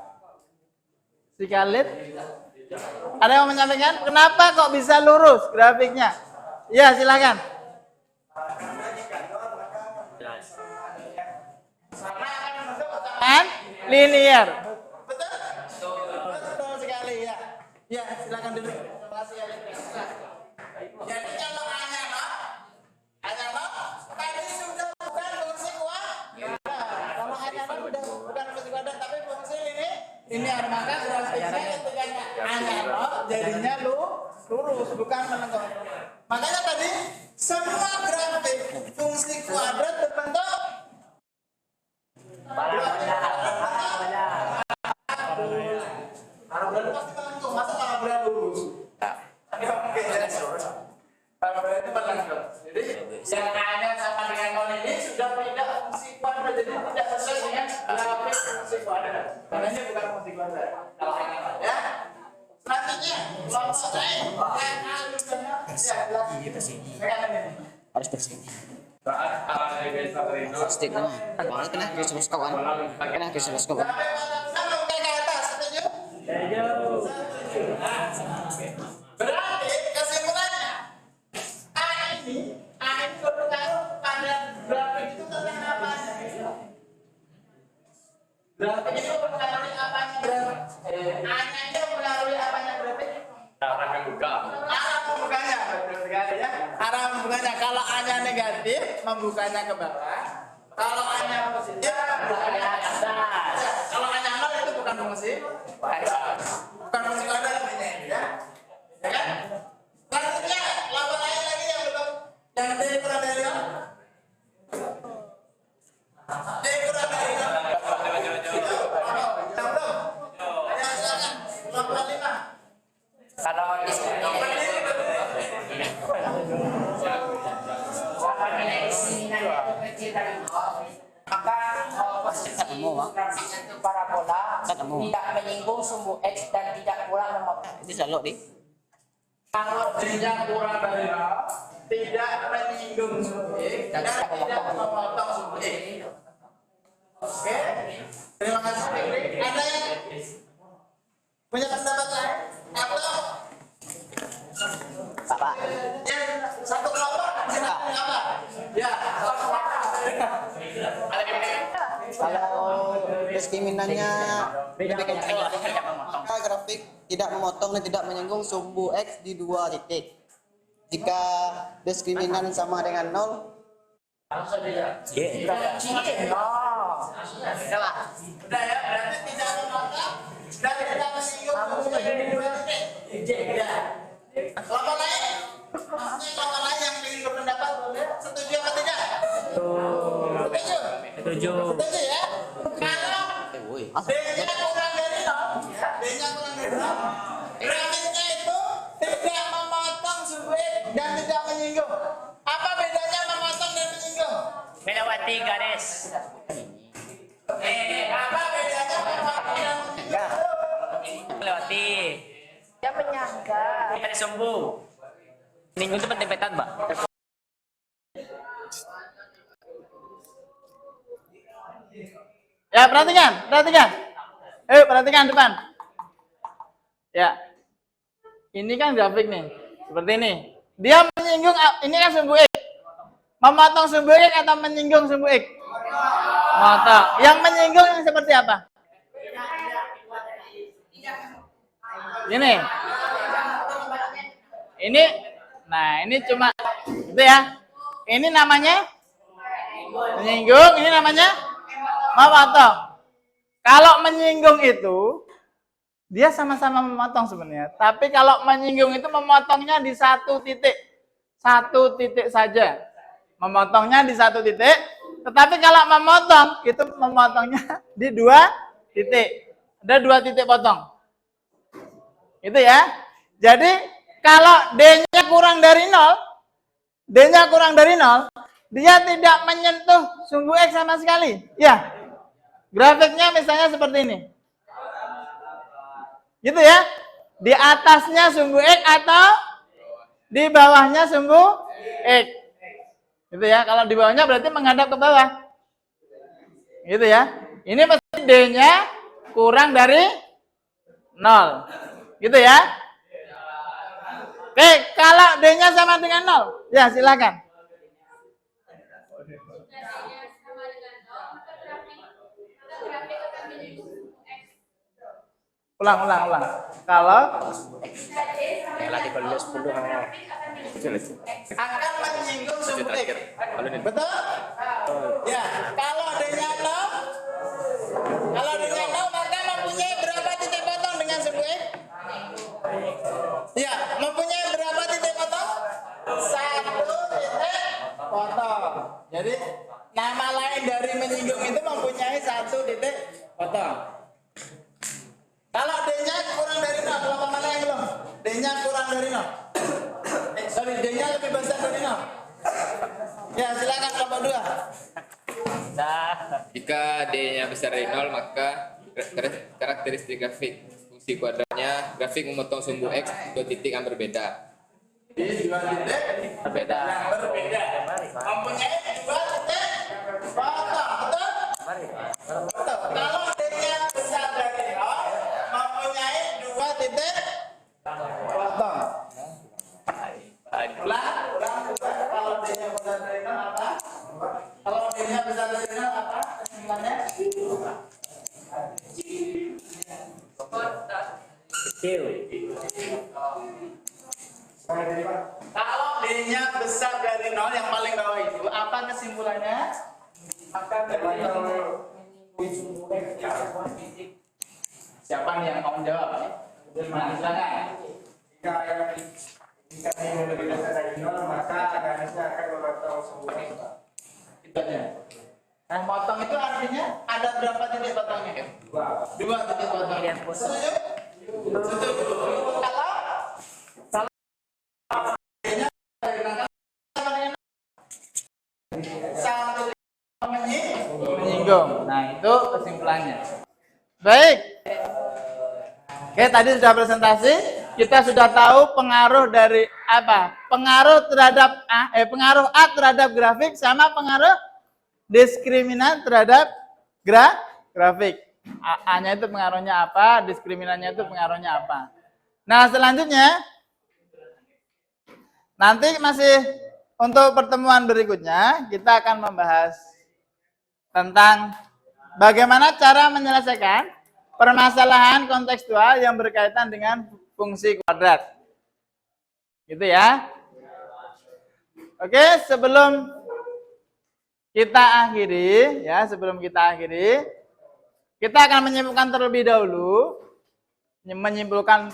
Si Khalid? Ada yang mau menyampaikan? Kenapa kok bisa lurus grafiknya? Ya, silakan. Kan? Linear. Betul sekali ya. Ya, silakan duduk. Jadi kalau A-nya 0, tadi sudah bukan fungsi kuadrat. Kalau A-nya 0 sudah bukan fungsi kuadrat, tapi fungsi linear. Maka grafiknya ketika A-nya 0 jadinya lurus, bukan melengkung. Makanya tadi semua grafik fungsi kuadrat berbentuk parabola pasti melengkung, masa parabola lurus? Oke, parabola itu melengkung. Jadi yang A-nya sama dengan 0 ini sudah tidak fungsi kuadrat, jadi tidak sesuai dengan grafik fungsi kuadrat. Makanya bukan fungsi kuadrat. Ya. Selanjutnya, kelompok lain yang harus Harus bersih. Stick mana? Kena giroskop kan? Kena giroskop. Berarti kesimpulannya A ini berpengaruh pada grafik itu tentang apa? Grafik itu mempengaruhi apanya grafik? A-nya itu mempengaruhi apanya grafik? Arah membukanya, betul sekali ya. Arah membukanya. Kalau A-nya negatif, membukanya ke bawah. Kalau A-nya positif, membukanya ke atas. Kalau A-nya 0 itu bukan fungsi. Bukan fungsi kuadrat namanya ya. Ya kan? Selanjutnya, kelompok lain lagi yang belum, yang D kurang dari 0. D kurang dari 0. Ya, silakan. Kelompok 5. Kalau posisi parabola tidak menyinggung sumbu X dan tidak pula memotong. Ini selalu di. Kalau D-nya kurang dari 0, tidak menyinggung sumbu X dan tidak memotong sumbu X. Oke, terima kasih. Ada yang punya pendapat lain? Atau Bapak. ya, satu kelompok silakan apa? Ya, Kalau diskriminannya grafik tidak memotong dan tidak menyinggung sumbu X di 2 titik. Jika diskriminan sama dengan 0, udah ya, berarti tidak memotong dan tidak menyinggung sumbu X di 2 titik. Ya. Kelompok lain? Maksudnya kelompok lain yang ingin berpendapat, setuju apa tidak? Setuju. Setuju ya? Kalau D-nya kurang dari 0, grafiknya itu tidak memotong sumbu X dan tidak menyinggung. Apa bedanya memotong dan menyinggung? Melewati garis. Apa bedanya memotong dan menyinggung? Melewati. Dia menyangga. Ada sumbu. Menyinggung itu pentempetan, Mbak. Ya, perhatikan. Perhatikan depan. Ya. Ini kan grafik nih. Seperti ini. Dia menyinggung, ini kan sumbu X. Memotong sumbu X atau menyinggung sumbu X? Memotong. Yang menyinggung yang seperti apa? Ini. ini cuma itu ya. Ini namanya menyinggung, ini namanya memotong. Kalau menyinggung itu dia sama-sama memotong sebenarnya. Tapi kalau menyinggung itu memotongnya di satu titik saja. Memotongnya di satu titik. Tetapi kalau memotong itu memotongnya di 2 titik. Ada 2 titik potong. Itu ya. Jadi kalau D-nya kurang dari 0, dia tidak menyentuh sumbu X sama sekali. Ya. Grafiknya misalnya seperti ini. Gitu ya. Di atasnya sumbu X atau di bawahnya sumbu X. Gitu ya. Kalau di bawahnya berarti menghadap ke bawah. Gitu ya. Ini pasti D-nya kurang dari 0. Gitu ya. Oke, kalau D-nya sama dengan 0, ya silakan. Ulang. Kalau Relatif kalau 10 akan menyinggung sumbu X. Betul? Ya, kalau D-nya 0, maka mempunyai berapa titik potong dengan sumbu X? Ya, mempunyai berapa titik potong? 1 titik potong. Jadi, nama lain dari menyinggung itu mempunyai 1 titik potong. Kalau D-nya kurang dari 0, kelompok mana yang belum? D-nya kurang dari 0. D-nya lebih besar dari 0. Ya, silakan kelompok 2. Jika D-nya besar dari 0, maka karakteristik grafik fungsi kuadratnya grafik memotong sumbu X 2 titik yang berbeda. Di 2 titik berbeda. Mempunyai 2 titik potong, betul? Betul. Kalau D-nya besar dari 0, mempunyai 2 titik potong. Ulang. Kalau D-nya besar dari 0 apa? Kalau D-nya besar dari 0 apa? Kesimpulannya? kecil. Kalau D-nya besar dari 0 yang paling bawah itu, apa kesimpulannya? Akan siapa nih yang mau menjawab? Nah, silakan. Jika D-nya lebih besar dari 0, maka garisnya akan memotong sumbu X. Itu aja. Nah, potong itu artinya ada berapa titik potongnya? 2 titik potong. Setuju? Setuju. Kalau D-nya dari 0, satu menyinggung. Nah, itu kesimpulannya. Baik. Oke, tadi sudah presentasi. Kita sudah tahu pengaruh dari apa? Pengaruh terhadap pengaruh A terhadap grafik sama pengaruh diskriminan terhadap grafik. A-nya itu pengaruhnya apa? Diskriminannya itu pengaruhnya apa? Nah, selanjutnya nanti masih untuk pertemuan berikutnya kita akan membahas tentang bagaimana cara menyelesaikan permasalahan kontekstual yang berkaitan dengan fungsi kuadrat. Gitu ya. Oke, sebelum kita akhiri, kita akan menyimpulkan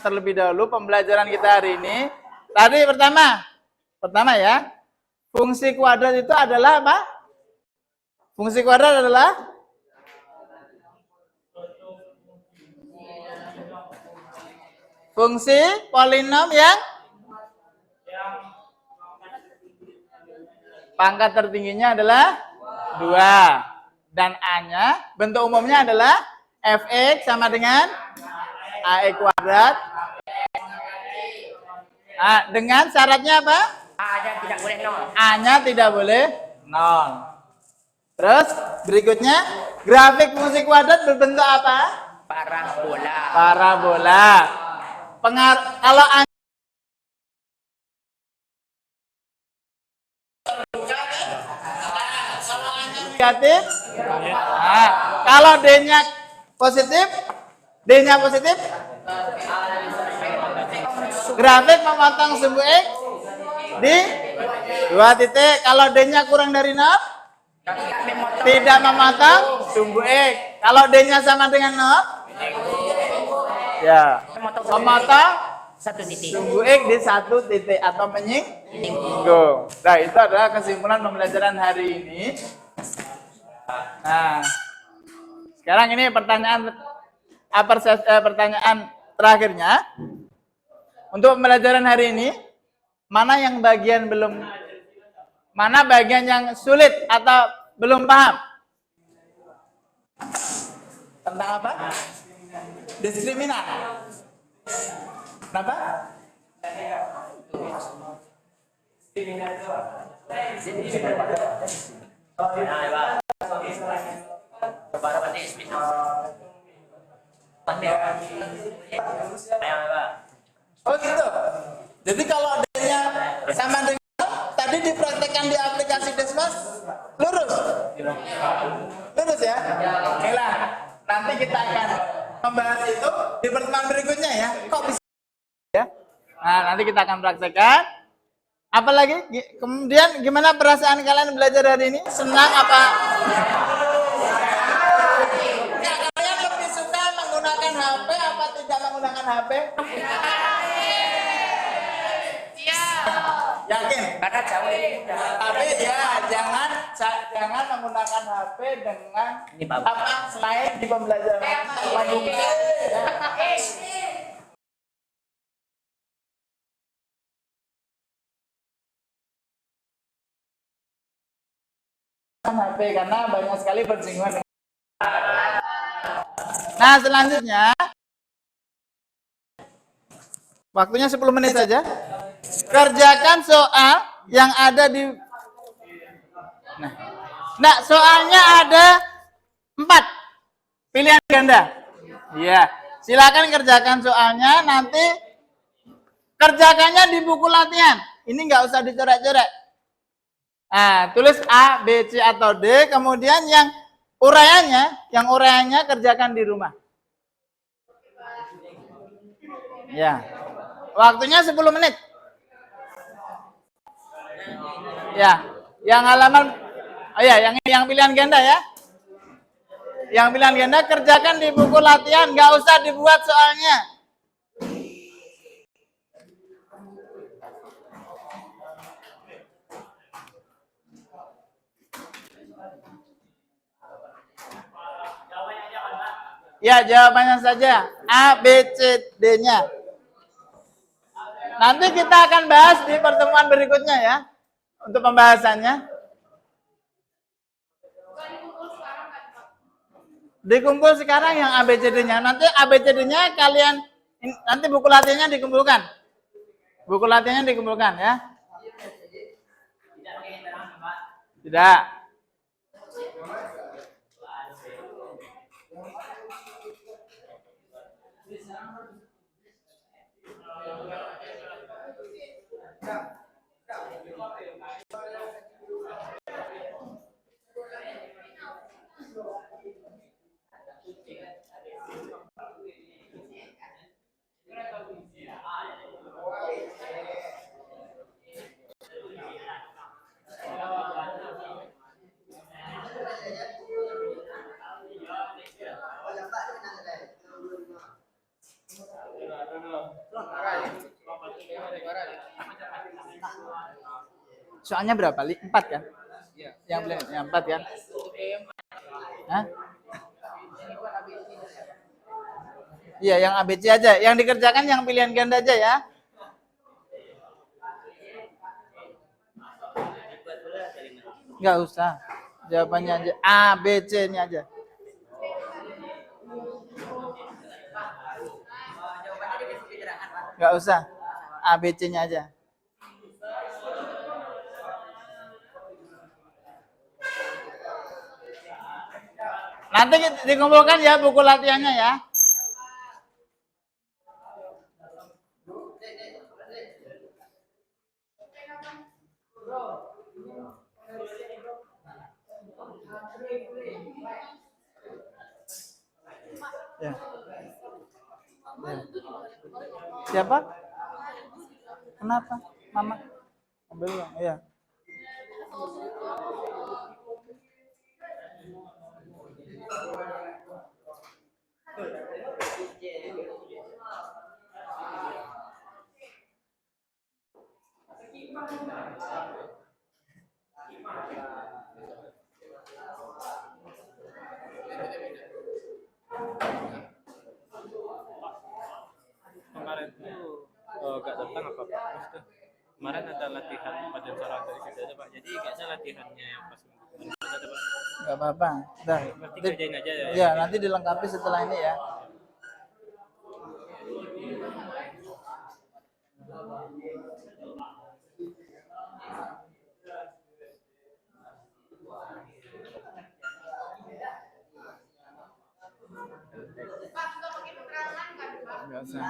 terlebih dahulu pembelajaran kita hari ini. Tadi pertama ya, fungsi kuadrat itu adalah apa? Fungsi kuadrat adalah fungsi polinom yang pangkat tertingginya adalah 2. Dan A-nya, bentuk umumnya adalah fx sama dengan ax kuadrat. Nah, dengan syaratnya apa? A-nya tidak boleh 0. A-nya tidak boleh 0. Terus berikutnya, grafik fungsi kuadrat berbentuk apa? Parabola. Parabola. Kalau A negatif, nah, kalau D-nya positif, grafik memotong sumbu X di 2 titik. Kalau D-nya kurang dari 0, tidak memotong sumbu X. Kalau D-nya sama dengan 0, ya, memotong 1 titik. sumbu X di 1 titik atau menyinggung. Nah, itu adalah kesimpulan pembelajaran hari ini. Nah, sekarang ini pertanyaan terakhirnya. Untuk pembelajaran hari ini, mana bagian yang sulit atau belum paham? Tentang apa? Diskriminan. Kenapa? Oh gitu. Jadi kalau D-nya sama dengan tadi dipraktekkan di aplikasi Desmas, lurus. Lurus ya. Oke lah. Nanti kita akan membahas itu di pertemuan berikutnya ya. Kok bisa? Ya. Nah, nanti kita akan praktekkan. Apalagi kemudian gimana perasaan kalian belajar hari ini? Senang apa? Ya, kalian lebih suka menggunakan HP apa tidak menggunakan HP? Yakin? Karena jauh Tapi ya jangan menggunakan HP dengan apa selain di pembelajaran. HP karena banyak sekali bersinggungan. Nah, selanjutnya waktunya 10 menit saja. Kerjakan soal yang ada di Nah, soalnya ada 4 pilihan ganda. Iya, silakan kerjakan soalnya, nanti kerjakannya di buku latihan. Ini nggak usah dicoret-coret. Nah, tulis A, B, C atau D, kemudian yang uraiannya kerjakan di rumah. Ya. Waktunya 10 menit. Ya, yang halaman yang pilihan ganda ya. Yang pilihan ganda kerjakan di buku latihan, nggak usah dibuat soalnya. Ya, jawabannya saja A, B, C, D-nya. Nanti kita akan bahas di pertemuan berikutnya ya. Untuk pembahasannya. Dikumpul sekarang yang ABCD-nya. Nanti ABCD-nya kalian, nanti buku latihannya dikumpulkan. Buku latihannya dikumpulkan ya. Tidak. Soalnya berapa? 4 kan? Yang beli yang 4 kan? Hah? Iya, yang ABC aja. Yang dikerjakan yang pilihan ganda aja ya. Enggak usah. Jawabannya aja A, B, C-nya aja. Enggak usah. A, B, C-nya aja. Nanti dikumpulkan ya buku latihannya ya. Ya. Siapa? Kenapa? Mama? Ambil uang, iya. Kemarin tuh gak datang apa Pak? Bos tuh. Kemarin ada latihan paduan suara dari situ aja Pak. Jadi kayaknya latihannya yang pas minggu kemarin ada Pak. Nggak apa-apa. Udah. Berarti kerjain aja ya. Ya, nanti dilengkapi setelah ini ya. Biasa.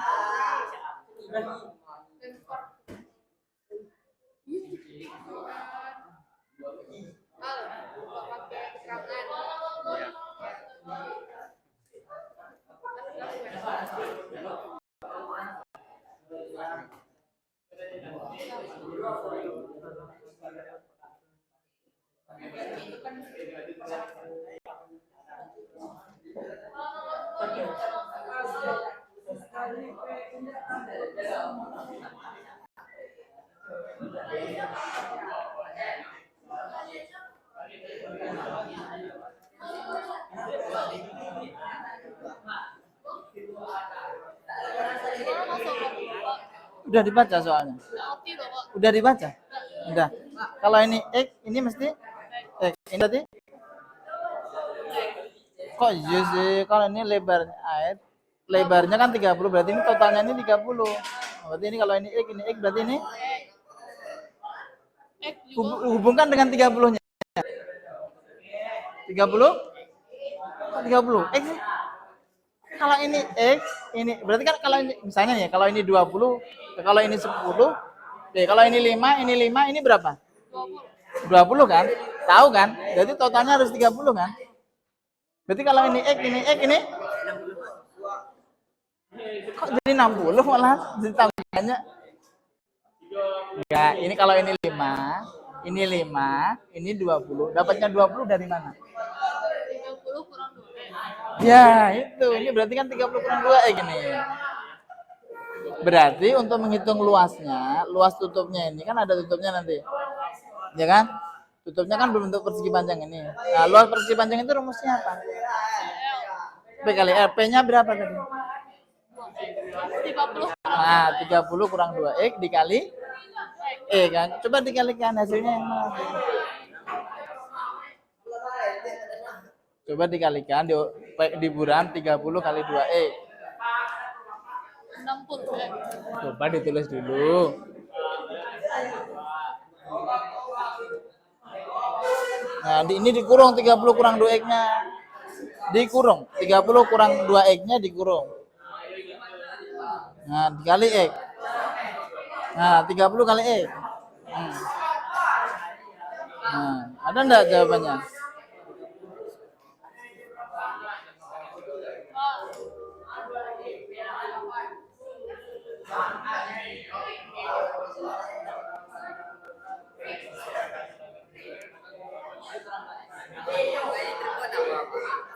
Udah dibaca soalnya. Ngerti loh Pak. Udah dibaca? Udah. Kalau ini X, ini mesti X. Ini tadi? Kok iya sih? Kalau ini lebarnya ayat, lebarnya kan 30, berarti ini totalnya ini 30. Berarti ini kalau ini X berarti ini X juga. hubungkan dengan 30-nya. 30? Kok 30? X sih? Kalau ini X, ini berarti kan kalau ini misalnya ya, kalau ini 20, kalau ini 10, kalau ini 5, ini berapa? 20 kan? Tahu kan? Jadi totalnya harus 30 kan? Berarti kalau ini X, ini kok jadi 60 malah ditambahnya? Enggak, ini kalau ini 5, ini 20. Dapatnya 20 dari mana? 30 kurang 2. Ya, itu. Ini berarti kan 30 kurang 2 gini. Berarti untuk menghitung luasnya, luas tutupnya ini kan ada tutupnya nanti. Ya kan? Tutupnya kan berbentuk persegi panjang ini. Nah, luas persegi panjang itu rumusnya apa? P kali R. P-nya berapa tadi? 30. Nah, 30 kurang 2X dikali E kan? Coba dikalikan hasilnya yang mana? Coba dikalikan di buram 30 kali 2E. 60. Coba ditulis dulu. Nah, ini dikurung 30 kurang 2X-nya. Dikurung. 30 kurang 2X-nya dikurung. Nah, dikali X. Nah, 30 kali X. Nah, ada enggak jawabannya?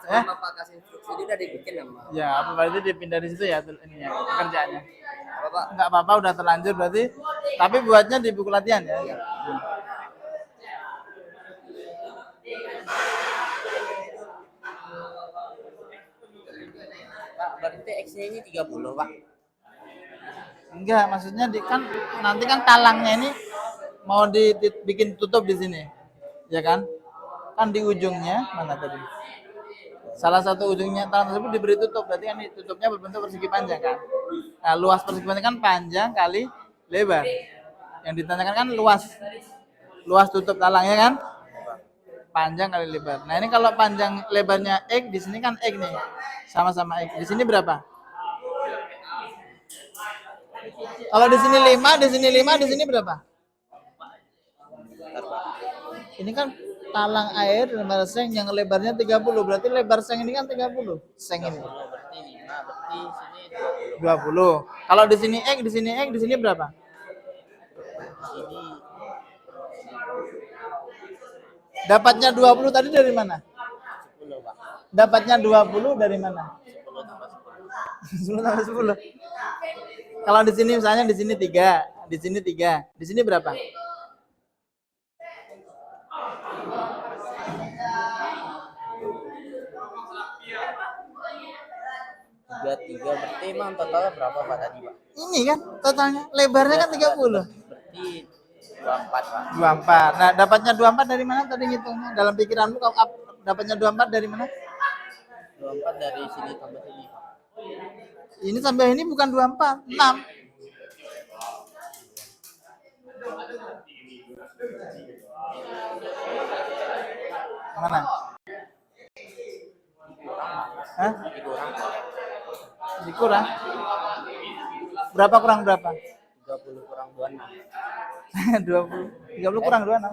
Bapak kasih instruksi ini udah dibikin nama. Ya, apa berarti dipindah di situ ya ininya pekerjaannya. Bapak Enggak apa-apa, udah terlanjur berarti. Tapi buatnya di buku latihan ya. Pak, berarti X-nya ini 30, Pak. Enggak, maksudnya kan nanti kan talangnya ini mau dibikin tutup di sini. Ya kan? Kan di ujungnya mana tadi? Salah satu ujungnya talang tersebut diberi tutup, berarti kan tutupnya berbentuk persegi panjang kan? Nah, luas persegi panjang kan panjang kali lebar. Yang ditanyakan kan luas tutup talangnya kan? Panjang kali lebar. Nah, ini kalau panjang lebarnya X, di sini kan X nih. Sama-sama X. Di sini berapa? Kalau di sini 5, di sini 5, di sini berapa? Ini kan talang air dan seng yang lebarnya 30, berarti lebar seng ini kan 30. Seng ini. Berarti 5, berarti sini 20. Kalau di sini X, di sini X, di sini berapa? Dapatnya 20 tadi dari mana? 10, Pak. Dapatnya 20 dari mana? 10 tambah 10 tambah 10. Kalau di sini misalnya di sini 3, di sini 3. Di sini berapa? 33 berarti emang totalnya berapa Pak tadi Pak? Ini kan totalnya, lebarnya kan 30. Berarti 24 Pak. 24. Nah, dapatnya 24 dari mana tadi ngitungnya? Dalam pikiranmu dapatnya 24 dari mana? 24 dari sini tambah sini Pak. Ini sampai ini bukan 24, 6. Mana? Hah? Dikurang Pak. Dikurang? Berapa kurang berapa? 30 kurang 26. 20. 30 kurang 26.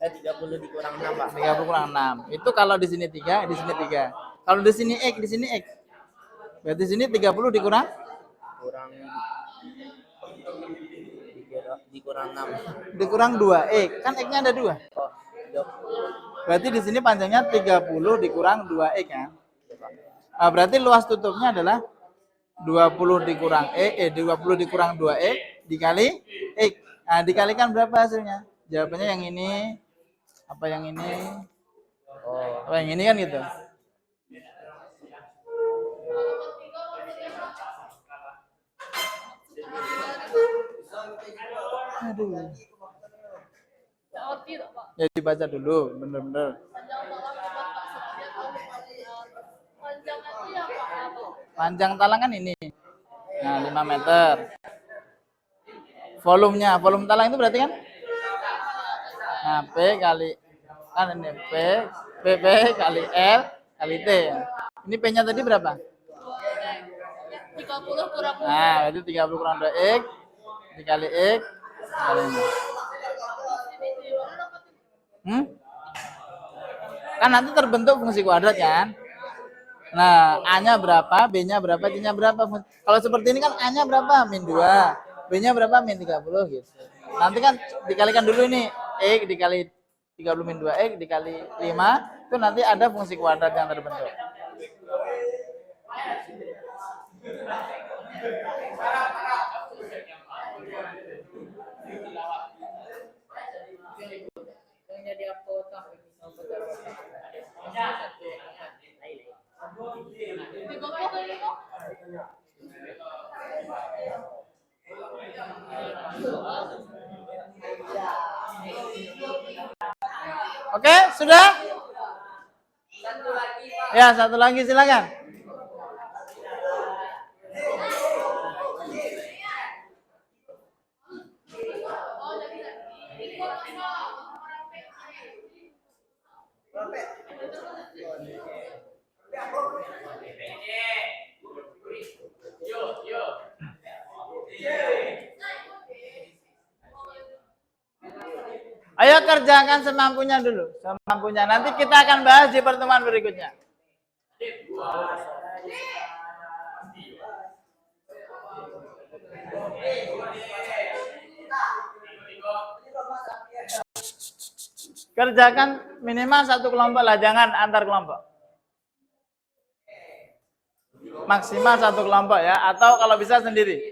30 dikurang 6 Pak. 30 kurang 6. Itu kalau di sini 3, di sini 3. Kalau di sini X, di sini X. Berarti di sini 30 dikurang Kurang dikurang 6. dikurang 2 X. Kan X-nya ada 2. Oh, 30. Berarti di sini panjangnya 30 dikurang 2 X kan? Nah, berarti luas tutupnya adalah 20 dikurang 20 dikurang 2 X dikali X. Nah, dikalikan berapa hasilnya? Jawabannya yang ini, apa yang ini, Oh, apa yang ini kan gitu. Aduh. Ngerti tak, Pak? Ya dibaca dulu, bener-bener. Panjang itu ya, Pak, apa? Panjang talang kan ini. Nah, 5 meter. Volumenya, volume talang itu berarti kan? Nah, P kali kan ini P kali L kali T. Ini P-nya tadi berapa? 30 kurang Nah, berarti 30 kurang 2 X dikali X kali ini. Kan nanti terbentuk fungsi kuadrat kan? Nah, A-nya berapa, B-nya berapa, C-nya berapa. Kalau seperti ini kan A-nya berapa? -2. B-nya berapa? -30 gitu. Nanti kan dikalikan dulu ini. X dikali 30 - 2 X dikali 5. Itu nanti ada fungsi kuadrat yang terbentuk. Oke, sudah? Ya, satu lagi silakan. Ayo kerjakan semampunya dulu, semampunya. Nanti kita akan bahas di pertemuan berikutnya. Kerjakan minimal satu kelompok lah, jangan antar kelompok. Maksimal satu kelompok ya, atau kalau bisa sendiri.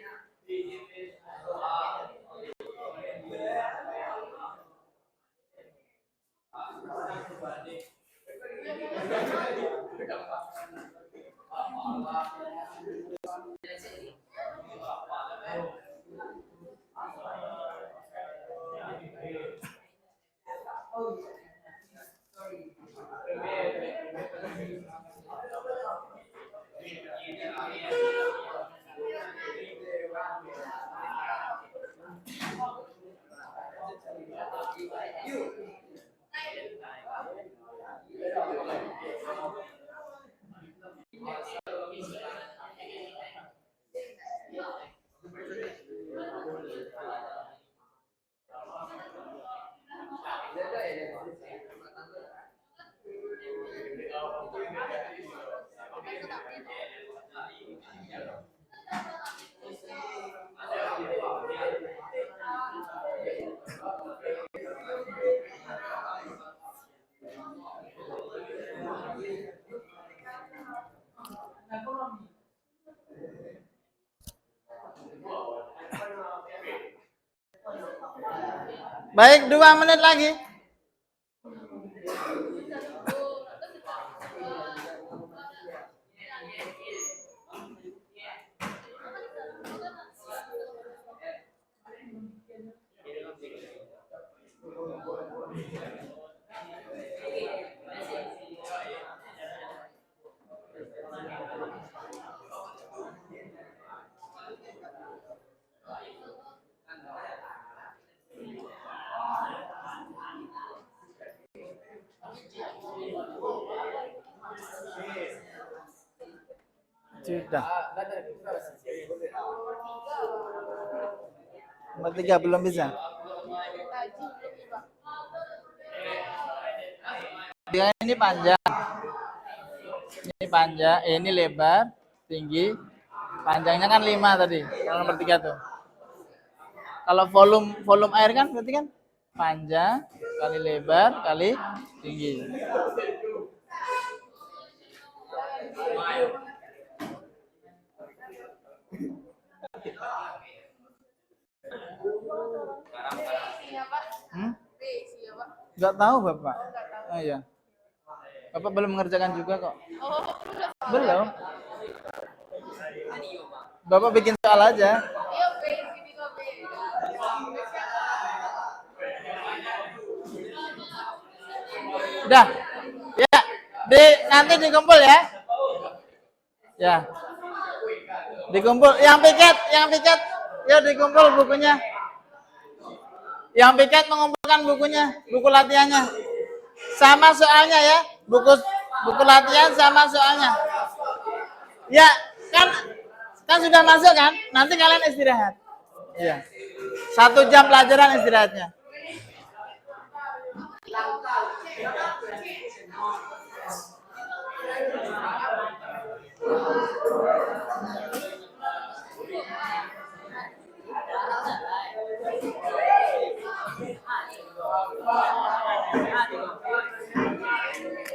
Baik, 2 menit lagi. Sudah. Nomor 3 belum bisa. Ini panjang. Ini panjang, ini lebar, tinggi. Panjangnya kan 5 tadi. Kalau nomor 3 tuh. Kalau volume air kan berarti kan panjang kali lebar kali tinggi. Nggak tahu Bapak. Oh iya. Bapak belum mengerjakan juga kok. Belum. Bapak bikin soal aja. Udah. Ya, nanti dikumpul ya. Ya. Dikumpul. Yang piket, ya dikumpul bukunya. Yang piket mengumpulkan bukunya, buku latihannya. Sama soalnya ya. Buku latihan sama soalnya. Ya, kan sudah masuk kan? Nanti kalian istirahat. Iya. 1 jam pelajaran istirahatnya.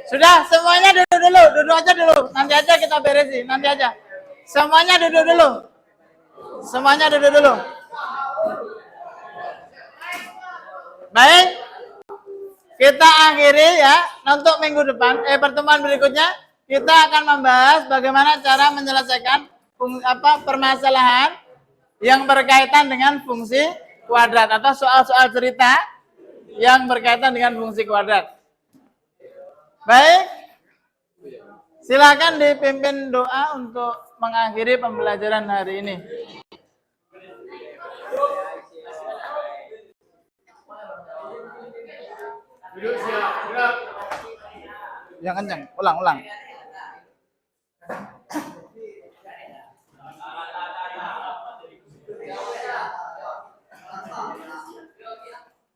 Sudah, semuanya duduk aja dulu. Nanti aja kita beresin, nanti aja. Semuanya duduk dulu. Baik, kita akhiri ya. Untuk minggu depan, pertemuan berikutnya kita akan membahas bagaimana cara menyelesaikan permasalahan yang berkaitan dengan fungsi kuadrat atau soal-soal cerita yang berkaitan dengan fungsi kuadrat. Baik, silakan dipimpin doa untuk mengakhiri pembelajaran hari ini. Duduk siap, gerak. Yang kencang, ulang.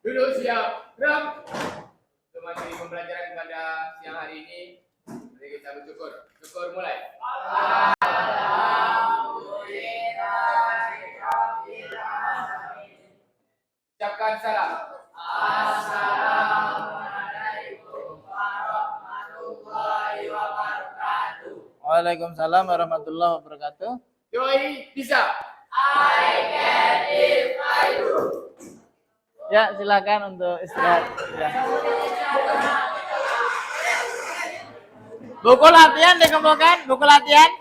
Duduk siap, gerak. Untuk materi pembelajaran pada siang hari ini, mari kita bersyukur. Syukur mulai. Ucapkan salam. Waalaikumsalam warahmatullahi wabarakatuh. Doi bisa. Ya, silakan untuk istirahat. Ya. Buku latihan dikumpulkan, buku latihan.